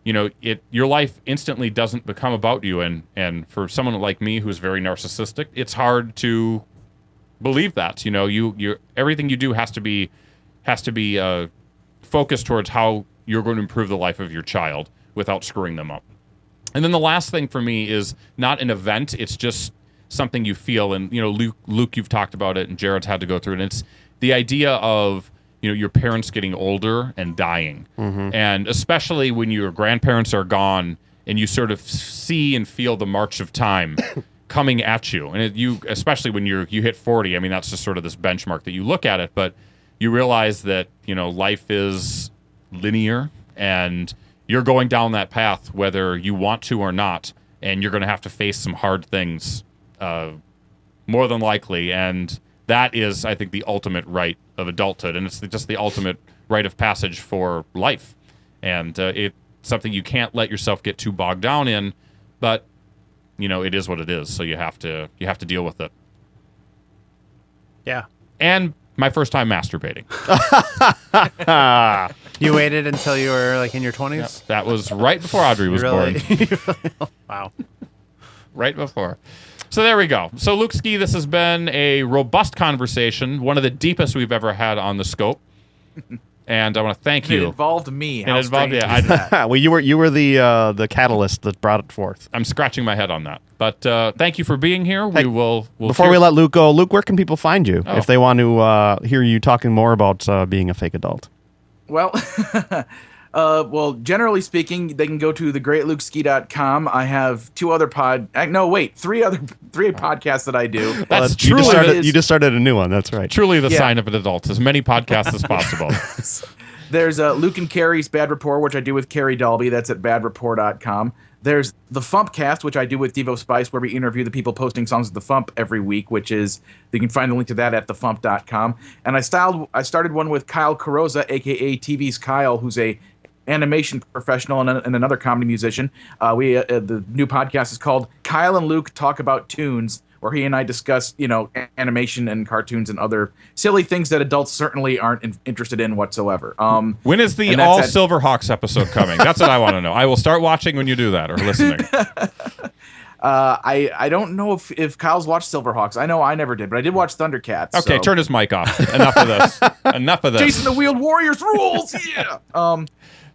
your life instantly doesn't become about you, and for someone like me who's very narcissistic, it's hard to believe that. You everything you do has to be focused towards how you're going to improve the life of your child without screwing them up. And then the last thing for me is not an event; it's just something you feel. And, Luke, you've talked about it, and Jared's had to go through it. And it's the idea of, your parents getting older and dying. And especially when your grandparents are gone and you sort of see and feel the march of time coming at you. And especially when you hit 40, I mean, that's just sort of this benchmark that you look at it, but you realize that, life is linear and you're going down that path whether you want to or not, and you're going to have to face some hard things more than likely. And that is, I think, the ultimate rite of adulthood, and it's just the ultimate rite of passage for life. And it's something you can't let yourself get too bogged down in, but it is what it is. So you have to deal with it. Yeah. And my first time masturbating. You waited until you were like in your 20s? Yeah, that was right before Audrey was born. Wow. Right before. So there we go. So Luke Ski, this has been a robust conversation, one of the deepest we've ever had on the scope. And I want to thank you. It involved me. It involved, yeah. Well, you were the catalyst that brought it forth. I'm scratching my head on that. But thank you for being here. Hey, We'll before we let Luke go, Luke, where can people find you if they want to hear you talking more about being a fake adult? Well, generally speaking, they can go to thegreatlukesky.com. I have three podcasts that I do. That's truly you just started a new one. That's right. Truly the sign of an adult. As many podcasts as possible. There's Luke and Carrie's Bad Rapport, which I do with Carrie Dalby. That's at badrapport.com. There's the Fumpcast, which I do with Devo Spice, where we interview the people posting songs at the Fump every week, which is, you can find the link to that at thefump.com. And I started one with Kyle Carosa, a.k.a. TV's Kyle, who's a animation professional and another comedy musician. The new podcast is called Kyle and Luke Talk About Tunes, where he and I discuss, animation and cartoons and other silly things that adults certainly aren't interested in whatsoever. When is the All Silverhawks episode coming? That's what I want to know. I will start watching when you do that, or listening. I don't know if Kyle's watched Silverhawks. I know I never did, but I did watch Thundercats. Okay, turn his mic off. Enough of this. Enough of this. Jason the Wheeled Warriors rules. Yeah.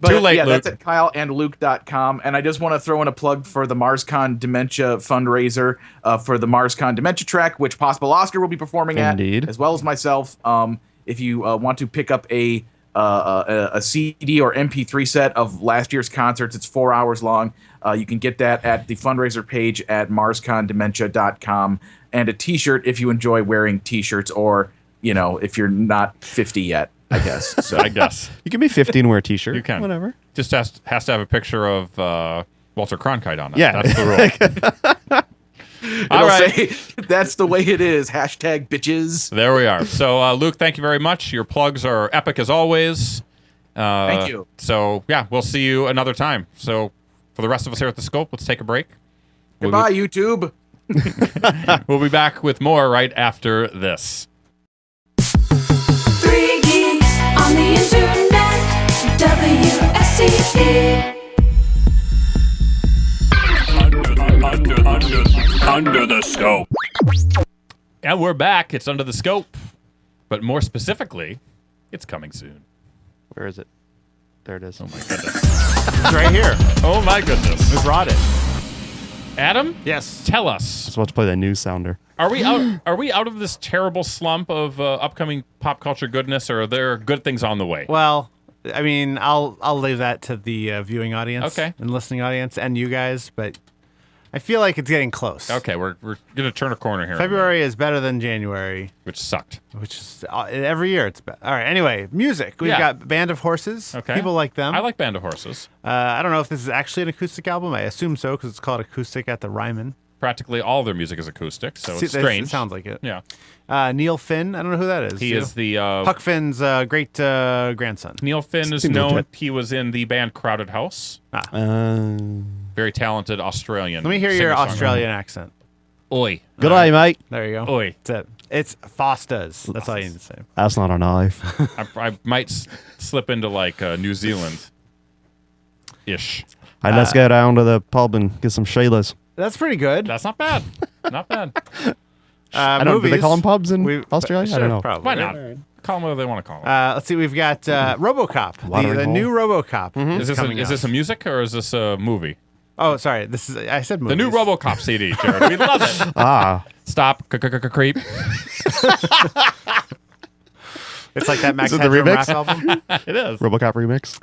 But Too late, yeah, Luke. that's at kyleandluke.com. And I just want to throw in a plug for the MarsCon Dementia fundraiser for the MarsCon Dementia track, which Possible Oscar will be performing Indeed. at, as well as myself. If you want to pick up a CD or MP3 set of last year's concerts, it's 4 hours long. You can get that at the fundraiser page at marscondementia.com. And a T-shirt if you enjoy wearing T-shirts, or, if you're not 50 yet. I guess. So I guess. You can be 50 and wear a T-shirt. You can. Whatever. Just has to have a picture of Walter Cronkite on it. Yeah. That's the rule. All right. Say, that's the way it is. Hashtag bitches. There we are. So, Luke, thank you very much. Your plugs are epic as always. Thank you. So, yeah, we'll see you another time. So, for the rest of us here at The Scope, let's take a break. Goodbye, YouTube. We'll be back with more right after this. On the internet, WSCE. Under the Scope. And we're back. It's Under the Scope. But more specifically, it's coming soon. Where is it? There it is. Oh, my goodness. It's right here. Oh, my goodness. We brought it. Adam? Yes. Tell us. I was about to play the news sounder. Are we out of this terrible slump of upcoming pop culture goodness, or are there good things on the way? Well, I mean, I'll leave that to the viewing audience, and listening audience, and you guys. But I feel like it's getting close. Okay, we're gonna turn a corner here. February is better than January, which sucked. Which is every year it's better. All right. Anyway, music. We've got Band of Horses. Okay. People like them. I like Band of Horses. I don't know if this is actually an acoustic album. I assume so because it's called Acoustic at the Ryman. Practically all their music is acoustic, so it's strange. It sounds like it. Yeah. Neil Finn. I don't know who that is. He is the Huck Finn's great grandson. Neil Finn is known. He was in the band Crowded House. Very talented Australian. Let me hear your Australian accent. Oi. Good eye, mate. There you go. Oi. That's it. It's Fosters. That's all you need to say. That's not a knife. I might slip into like New Zealand-ish. Hey, let's go down to the pub and get some Sheilas. That's pretty good. That's not bad. Not bad. I don't. Do they call them pubs in Australia? Sure, I don't know. Why Probably. not? Call them whatever they want to call them. Let's see. We've got RoboCop. The new RoboCop. Is this a music or is this a movie? Oh, sorry. I said The movies. new RoboCop CD, Jared. We love it. Stop. Creep. It's like that Max Is it the Headroom remix? rap album. It is. RoboCop remix.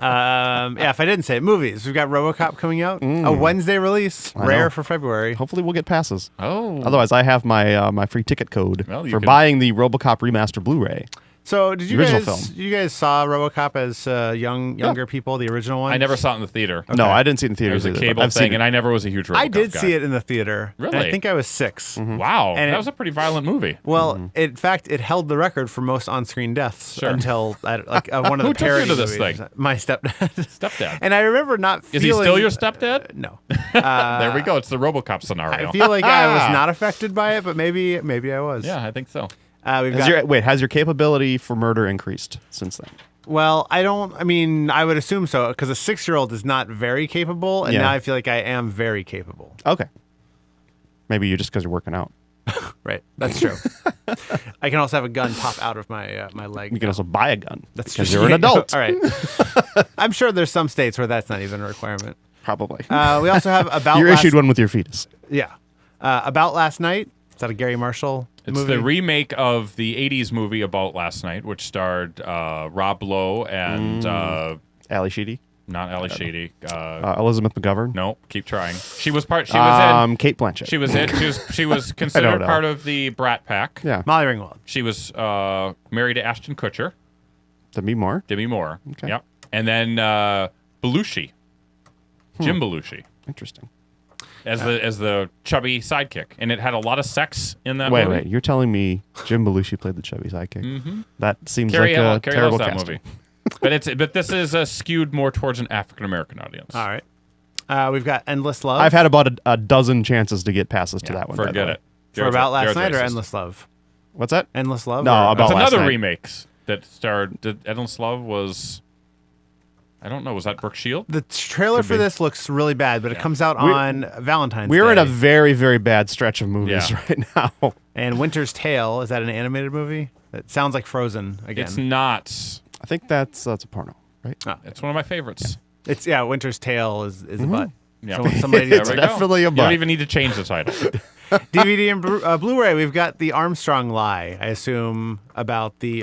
Yeah, if I didn't say it, movies. We've got RoboCop coming out. A Wednesday release. I Rare know. for February. Hopefully we'll get passes. Oh. Otherwise, I have my my free ticket code Well, you for can- buying the RoboCop remaster Blu-ray. So, did you The original guys? film. You guys saw RoboCop as younger people, the original one? I never saw it in the theater. No, I didn't see it in It theaters was a either, but cable I've seen thing, it. and I never was a huge RoboCop I did guy. see it in the theater. Really? And I think I was 6. Wow. And that it- was a pretty violent movie. Well, in fact, it held the record for most on-screen deaths Sure. until one of the Who took you parody to this movies. thing? My stepdad. Stepdad. And I remember not Is feeling... he still your stepdad? No. There we go. It's the RoboCop scenario. I feel like I was not affected by it, but maybe I was. Yeah, I think so. We've got, Has your capability for murder increased since then? well, I would assume so, because a 6-year-old is not very capable, and Yeah. now I feel like I am very capable. Okay. Maybe you just because you're working out. Right. That's true. I can also have a gun pop out of my my leg. You can also buy a gun. That's because true. you're an adult. All right. I'm sure there's some states where that's not even a requirement. Probably. We also have About You're Last... issued one with your fetus. Yeah. About Last Night. Is that a Gary Marshall It's movie? the remake of the 80s movie About Last Night, which starred Rob Lowe and Ali Sheedy. not Ali Sheedy. Elizabeth McGovern. No, keep trying. She was in. Kate Blanchett. She was in. She was considered know. part of the Brat Pack. Yeah. Molly Ringwald. She was married to Ashton Kutcher, Demi Moore. Demi Moore. Okay. Yep. And then Belushi, Jim Belushi, Interesting. as the chubby sidekick, and it had a lot of sex in that Wait, movie. you're telling me Jim Belushi played the chubby sidekick? Mm-hmm. That seems Carrie like a Carrie terrible loves that casting. movie. but this is skewed more towards an African American audience. All right. We've got Endless Love. I've had about a dozen chances to get passes to Yeah, that one. by the forget way. it. For About Last Jared's Night or racist. Endless Love? What's that? Endless Love? No, or- About That's Last another Night. remake that starred. Did Endless Love was? I don't know. Was that Brooke Shield? The trailer for this looks really bad, but it comes out on Valentine's Day. We're in a very, very bad stretch of movies Yeah. right now. And Winter's Tale, is that an animated movie? It sounds like Frozen again. It's not. I think that's a porno, right? It's one of my favorites. It's Winter's Tale is a butt. Yeah. So somebody There did we it. go. definitely a You butt. don't even need to change the title. DVD and Blu-ray. We've got the Armstrong lie. I assume about the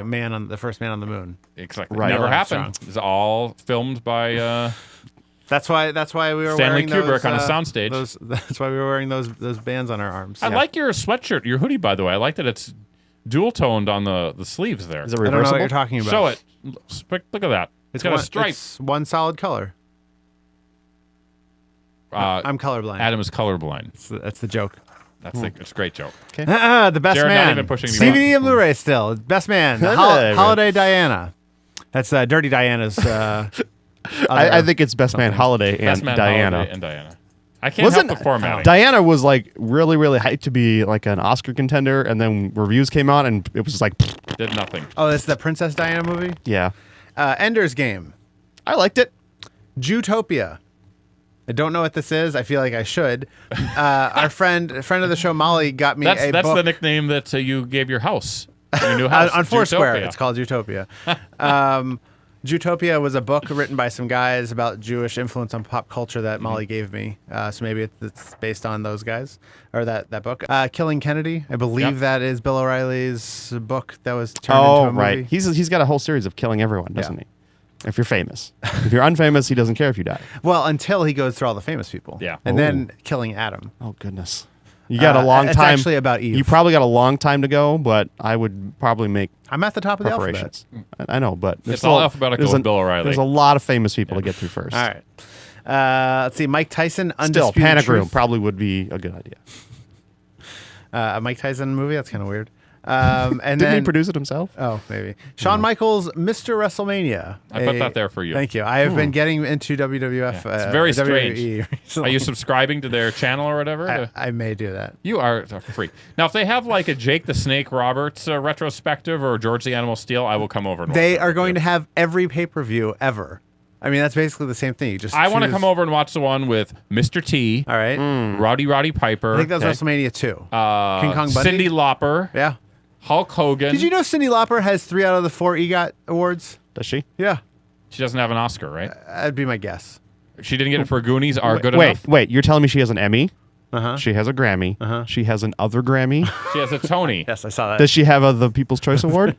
first man on the moon. Exactly. Right. Never Neil happened. Armstrong. It's all filmed by. That's why we were Stanley wearing Kubrick those, on a soundstage. That's why we were wearing those bands on our arms. I like your sweatshirt, your hoodie, by the way. I like that it's dual toned on the sleeves there. Is it I don't know reversible? what you're talking about. Show it. Look at that. It's got a stripe. It's one solid color. I'm colorblind. Adam is colorblind. That's the joke. It's a great joke. The best Jared, man. not even pushing me DVD off. and Blu-ray still. Best man. Hey, Holiday Diana. That's Dirty Diana's. I think it's Best Man Holiday and Best Man Diana. Holiday and Diana. I can't help the formatting. Diana was like really, really hyped to be like an Oscar contender, and then reviews came out, and it was just like, Did nothing. Oh, that's the Princess Diana movie. yeah, Ender's Game. I liked it. Jutopia. I don't know what this is. I feel like I should. Our friend of the show, Molly, got me a That's book. the nickname that you gave your house. Your new house. on Foursquare. Jutopia. It's called Jutopia. Jutopia was a book written by some guys about Jewish influence on pop culture that Molly gave me. So maybe it's based on those guys or that book. Killing Kennedy. I believe that is Bill O'Reilly's book that was turned into a movie. right. He's got a whole series of killing everyone, doesn't he? If you're famous. If you're unfamous, he doesn't care if you die. Well, until he goes through all the famous people. Yeah. And then killing Adam. Oh goodness. You got a long it's time. actually about Eve. You probably got a long time to go, but I would probably make I'm at the top of the alphabet. preparations. I know, but there's It's all alphabetical there's with Bill O'Reilly. There's a lot of famous people to get through first. All right. Let's see. Mike Tyson, Still, Undisputed Panic Truth. Room probably would be a good idea. A Mike Tyson movie? That's kind of weird. And Didn't then, he produce it himself? Oh, maybe. Shawn Michaels, Mr. WrestleMania. I put that there for you. Thank you. I have been getting into WWF. It's very strange. WWE recently. Are you subscribing to their channel or whatever? I may do that. You are a freak. Now, if they have like a Jake the Snake Roberts retrospective or George the Animal Steel, I will come over. And They watch that are with going you. to have every pay-per-view ever. I mean, that's basically the same thing. You just I want to choose- come over and watch the one with Mr. T, All right. Roddy Piper, I think that was WrestleMania 2. King Kong Bundy. Cindy Lauper, Yeah. Hulk Hogan. Did you know Cyndi Lauper has 3 out of the 4 EGOT awards? Does she? Yeah. She doesn't have an Oscar, right? That'd be my guess. She didn't get it for Goonies are good wait, enough. Wait, you're telling me she has an Emmy? Uh-huh. She has a Grammy. Uh-huh. She has an other Grammy. She has a Tony. Yes, I saw that. Does she have the People's Choice Award?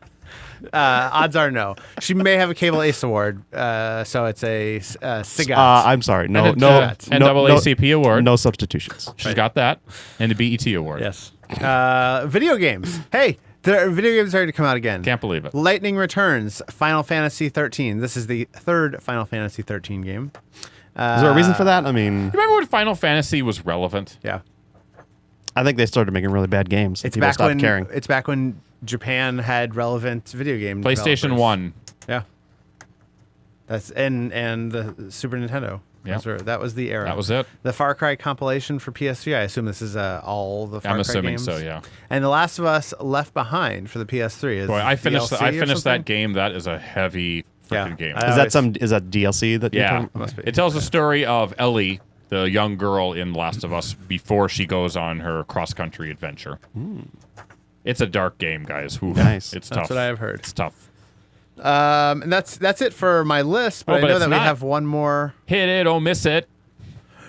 Odds are no. She may have a Cable Ace Award, so it's a SIGOT. I'm sorry. No, And a no, NAACP award. No substitutions. She's got that. And the BET award. Yes. Video games. Hey, the video games are ready to come out again. Can't believe it. Lightning Returns, Final Fantasy 13. This is the third Final Fantasy 13 game. Is there a reason for that? I mean, You remember when Final Fantasy was relevant? Yeah. I think they started making really bad games. It's People back stopped when caring. it's back when Japan had relevant video game PlayStation developers. 1. Yeah. That's and the Super Nintendo. Yeah. That was the era. That was it. The Far Cry compilation for PS3. I assume this is all the Far I'm Cry assuming games. so, yeah. And The Last of Us Left Behind for the PS3 is Boy, I finished DLC I or finished that something? game. That is a heavy freaking game. Is that DLC that you're Yeah. talking? Must be. It tells the story of Ellie, the young girl in Last of Us, before she goes on her cross-country adventure. It's a dark game, guys. Oof. Nice. It's That's tough. what I have heard. It's tough. And that's it for my list. But Oh, I but know it's that we not. have one more. Hit it or miss it.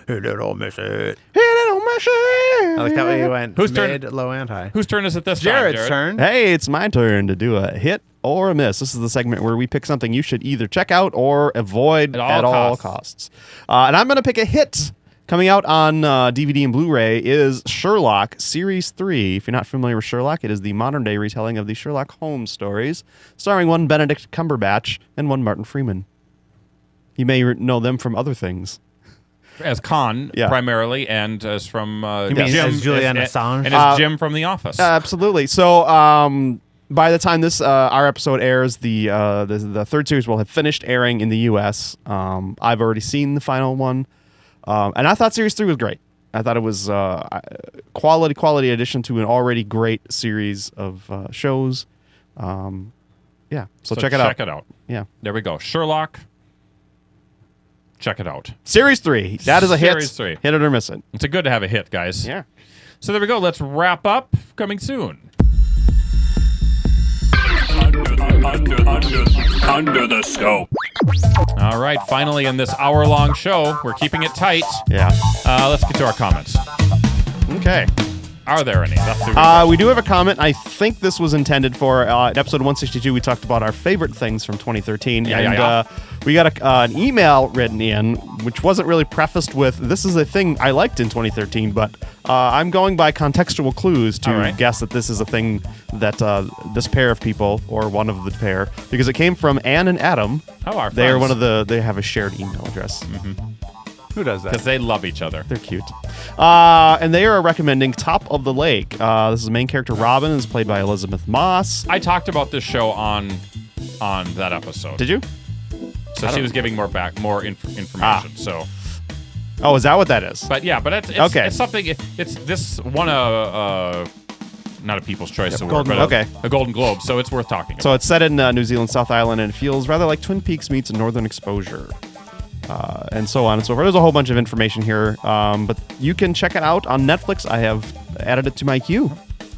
Hit it or miss it. Hit it on my shit. I like that way you went Whose turn? mid, low, and high. Whose turn is it this Jared's time, Jared? turn. Hey, it's my turn to do a hit or a miss. This is the segment where we pick something you should either check out or avoid At all costs. And I'm going to pick a hit. Coming out on DVD and Blu-ray is Sherlock Series 3. If you're not familiar with Sherlock, it is the modern-day retelling of the Sherlock Holmes stories, starring one Benedict Cumberbatch and one Martin Freeman. You may know them from other things. As Khan, Yeah. primarily, and as from You mean Jim. as Julian as- Assange? And as Jim from The Office. Absolutely. So, by the time this our episode airs, the third series will have finished airing in the U.S. I've already seen the final one, and I thought Series 3 was great. I thought it was quality addition to an already great series of shows. Yeah, so check it out. Check it out. Yeah, There we go. Sherlock. Check it out. Series 3. That is a hit. Series 3. Hit it or miss it. It's a good to have a hit, guys. Yeah. So there we go. Let's wrap up. Coming soon. Under the scope. All right. Finally, in this hour-long show, we're keeping it tight. Yeah. Let's get to our comments. Okay. Are there any? That's the We do have a comment. I think this was intended for in episode 162. We talked about our favorite things from 2013, and we got an email written in, which wasn't really prefaced with "This is a thing I liked in 2013," but I'm going by contextual clues to guess that this is a thing that this pair of people, or one of the pair, because it came from Ann and Adam. Oh, our They are friends. they have a shared email address. Who does that? Because they love each other. They're cute. And they are recommending Top of the Lake. This is the main character, Robin, is played by Elizabeth Moss. I talked about this show on that episode. Did you? So she was giving more information. So, Oh, is that what that is? but yeah, but it's Okay. It's something. It's this won not a People's Choice Award, Golden but Globe. a Golden Globe. So it's worth talking about. So it's set in New Zealand, South Island, and it feels rather like Twin Peaks meets Northern Exposure. And so on and so forth. There's a whole bunch of information here, but you can check it out on Netflix. I have added it to my queue.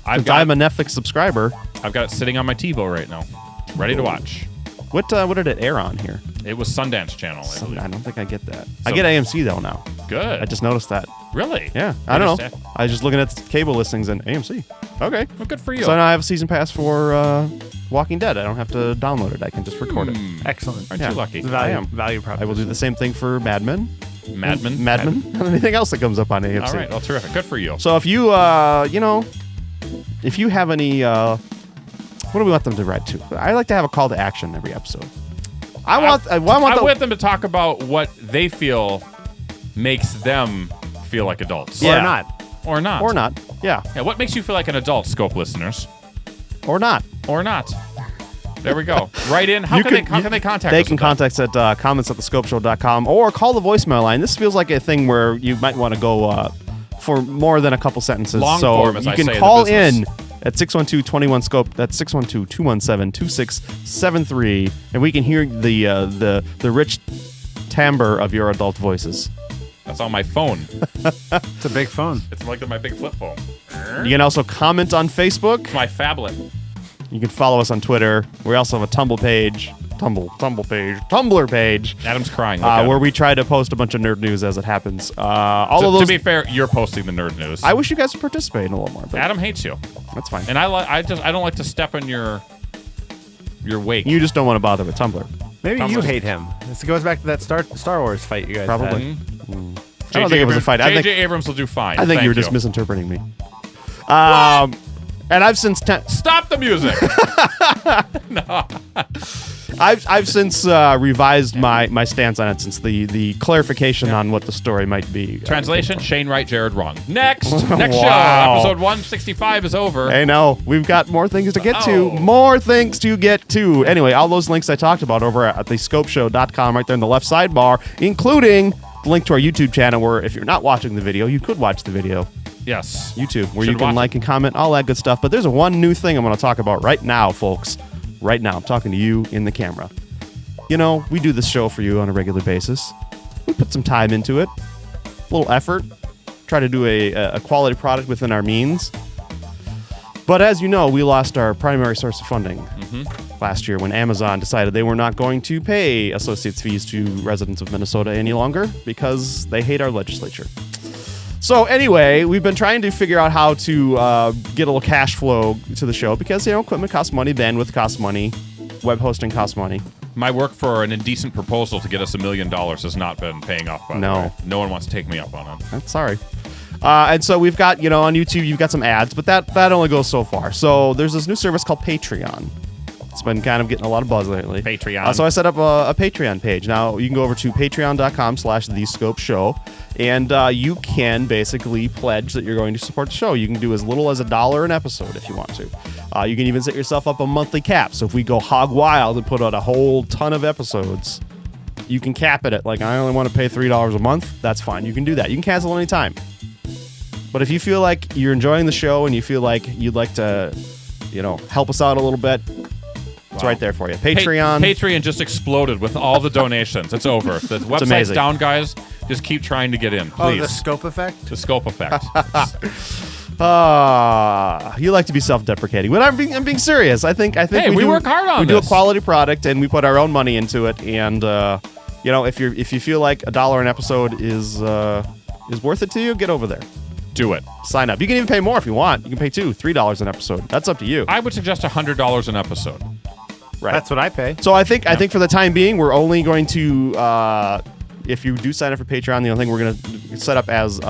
I'm a Netflix subscriber. I've got it sitting on my TiVo right now, ready to watch. What did it air on here? It was Sundance Channel. I believe. I don't think I get that. I get AMC though now. Good. I just noticed that. Really? Yeah, I don't know. I was just looking at the cable listings and AMC. Okay. Well, good for you. So now I have a season pass for Walking Dead. I don't have to download it. I can just record it. Excellent. Aren't you lucky? It's a I am. value proposition. I will do the same thing for Mad Men. Mad Men? And anything else that comes up on AMC. All right. Well, terrific. Good for you. So if you, if you have any, what do we want them to write to? I like to have a call to action every episode. I want them to talk about what they feel makes them feel like adults. Yeah. Or not. Or not. Or not. Yeah. Yeah. What makes you feel like an adult, Scope listeners? Or not. Or not. There we go. Write in. How can they contact us? They can with that? contact us at comments@thescopeshow.com or call the voicemail line. This feels like a thing where you might want to go for more than a couple sentences. Long so form, as you I can say in the call business. in at 612-21-SCOPE. That's 612-217-2673. And we can hear the rich timbre of your adult voices. That's on my phone. It's a big phone. It's like my big flip phone. You can also comment on Facebook. My phablet. You can follow us on Twitter. We also have a Tumblr page, Tumblr page. Adam's crying. Look at Where him. we try to post a bunch of nerd news as it happens. To Those. be fair, you're posting the nerd news. I wish you guys would participate in a little more. But Adam hates you, that's fine. and I don't like to step in your wake. You just don't want to bother with Tumblr. Maybe you Thomas. hate him. This goes back to that Star Wars fight you guys Probably. had. I don't think it was a fight. I J.J. think Abrams will do fine. you were just misinterpreting me. And I've since Stop the music. I've since revised my stance on it since the clarification on what the story might be. Translation: Shane right, Jared wrong. Next show, Wow. episode 165 is over. Hey, no, we've got more things to get to. Oh. More things to get to. Anyway, all those links I talked about over at thescopeshow.com right there in the left sidebar, including the link to our YouTube channel where if you're not watching the video, you could watch the video. Yes. YouTube, where Should you can watch like and comment, all that good stuff. But there's one new thing I'm going to talk about right now, folks. Right now. I'm talking to you in the camera. You know, we do this show for you on a regular basis. We put some time into it, a little effort, try to do a quality product within our means. But as you know, we lost our primary source of funding last year when Amazon decided they were not going to pay associates fees to residents of Minnesota any longer because they hate our legislature. So anyway, we've been trying to figure out how to get a little cash flow to the show because, you know, equipment costs money, bandwidth costs money, web hosting costs money. My work for an indecent proposal to get us $1 million has not been paying off. By the No. way. No one wants to take me up on it. That's sorry. And so we've got, you know, on YouTube, you've got some ads, but that only goes so far. So there's this new service called Patreon. It's been kind of getting a lot of buzz lately. Patreon. So I set up a Patreon page. Now you can go over to patreon.com/thescopeshow, and you can basically pledge that you're going to support the show. You can do as little as $1 an episode if you want to. You can even set yourself up a monthly cap. So if we go hog wild and put out a whole ton of episodes, you can cap it at, like, I only want to pay $3 a month. That's fine. You can do that. You can cancel anytime. But if you feel like you're enjoying the show and you feel like you'd like to, you know, help us out a little bit, it's right there for you. Patreon. Patreon just exploded with all the donations. It's over. The website's amazing. down, guys. Just keep trying to get in, please. Oh, the scope effect? The scope effect. You like to be self-deprecating, but I'm being serious. I think Hey, we work hard on We do a this. quality product, and we put our own money into it. And you know, if you feel like $1 an episode is worth it to you, get over there. Do it. Sign up. You can even pay more if you want. You can pay $3 an episode. That's up to you. I would suggest $100 an episode. Right. That's what I pay. So I think for the time being, we're only going to if you do sign up for Patreon, the only thing we're going to set up as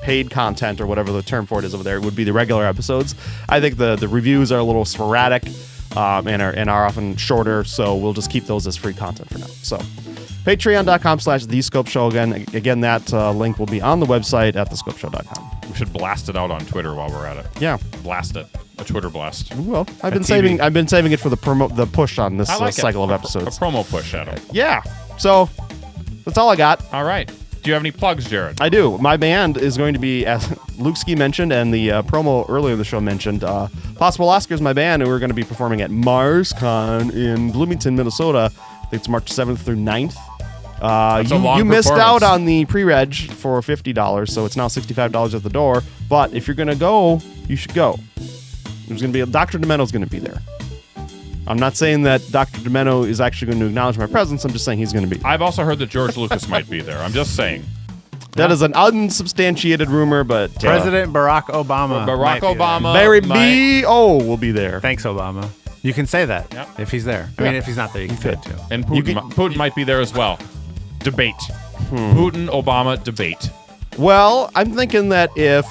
paid content or whatever the term for it is over there would be the regular episodes. I think the reviews are a little sporadic and are often shorter, so we'll just keep those as free content for now. So patreon.com/thescopeshow. Again, that link will be on the website at thescopeshow.com. We should blast it out on Twitter while we're at it. Yeah. Blast it. A Twitter blast. Well, I've been TV. saving it for the push on this I like cycle it. of episodes. A promo push at it. Yeah. So that's all I got. All right. Do you have any plugs, Jared? I do. My band is going to be, as Luke Ski mentioned, and the promo earlier in the show mentioned, Possible Oscars, my band, and we're going to be performing at MarsCon in Bloomington, Minnesota. I think it's March 7th through 9th. You missed out on the pre-reg for $50, so it's now $65 at the door. But if you're going to go, you should go. There's going to be Dr. Demento's going to be there. I'm not saying that Dr. Demento is actually going to acknowledge my presence. I'm just saying he's going to be. I've also heard that George Lucas might be there. I'm just saying. That is an unsubstantiated rumor, but President Barack Obama. Barack Obama. Barry B.O. will be there. Thanks, Obama. You can say that if he's there. I mean, if he's not there, you can say it too. And Putin might be there as well. Debate. Putin, Obama, debate. Well, I'm thinking that if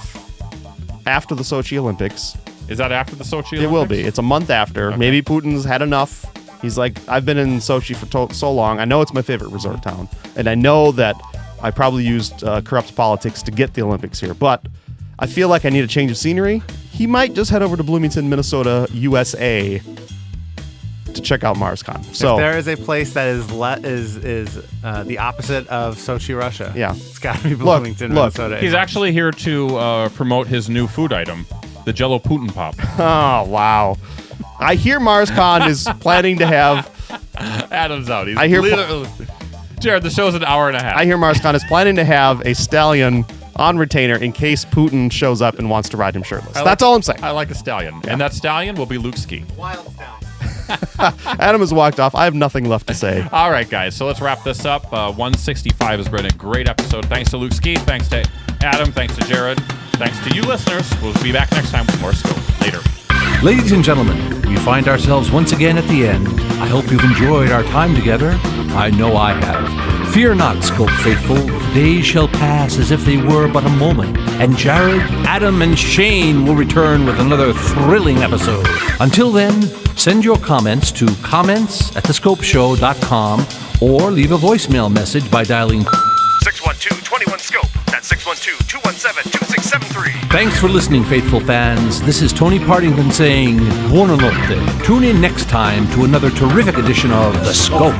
after the Sochi Olympics. Is that after the Sochi Olympics? It will be. It's a month after. Okay. Maybe Putin's had enough. He's like, I've been in Sochi for so long. I know it's my favorite resort town. And I know that I probably used corrupt politics to get the Olympics here. But I feel like I need a change of scenery. He might just head over to Bloomington, Minnesota, USA to check out MarsCon. So if there is a place that is the opposite of Sochi, Russia, yeah, it's got to be Bloomington, Minnesota. He's actually here to promote his new food item, the Jello Putin Pop. Oh, wow. I hear MarsCon is planning to have... Adam's out. He's Jared, the show's an hour and a half. I hear MarsCon is planning to have a stallion on retainer in case Putin shows up and wants to ride him shirtless. That's all I'm saying. I like a stallion. Yeah. And that stallion will be Luke Ski. Wild stallion. Adam has walked off. I have nothing left to say. All right, guys. So let's wrap this up. 165 has been a great episode. Thanks to Luke Ski. Thanks to Adam. Thanks to Jared. Thanks to you listeners. We'll be back next time with more Scope. Later. Ladies and gentlemen, we find ourselves once again at the end. I hope you've enjoyed our time together. I know I have. Fear not, Scope faithful. The days shall pass as if they were but a moment. And Jared, Adam, and Shane will return with another thrilling episode. Until then, send your comments to comments@thescopeshow.com or leave a voicemail message by dialing 612-21-SCOPE. That's 612-217-2673. Thanks for listening, faithful fans. This is Tony Partington saying, Buonanotte. Tune in next time to another terrific edition of The Scope.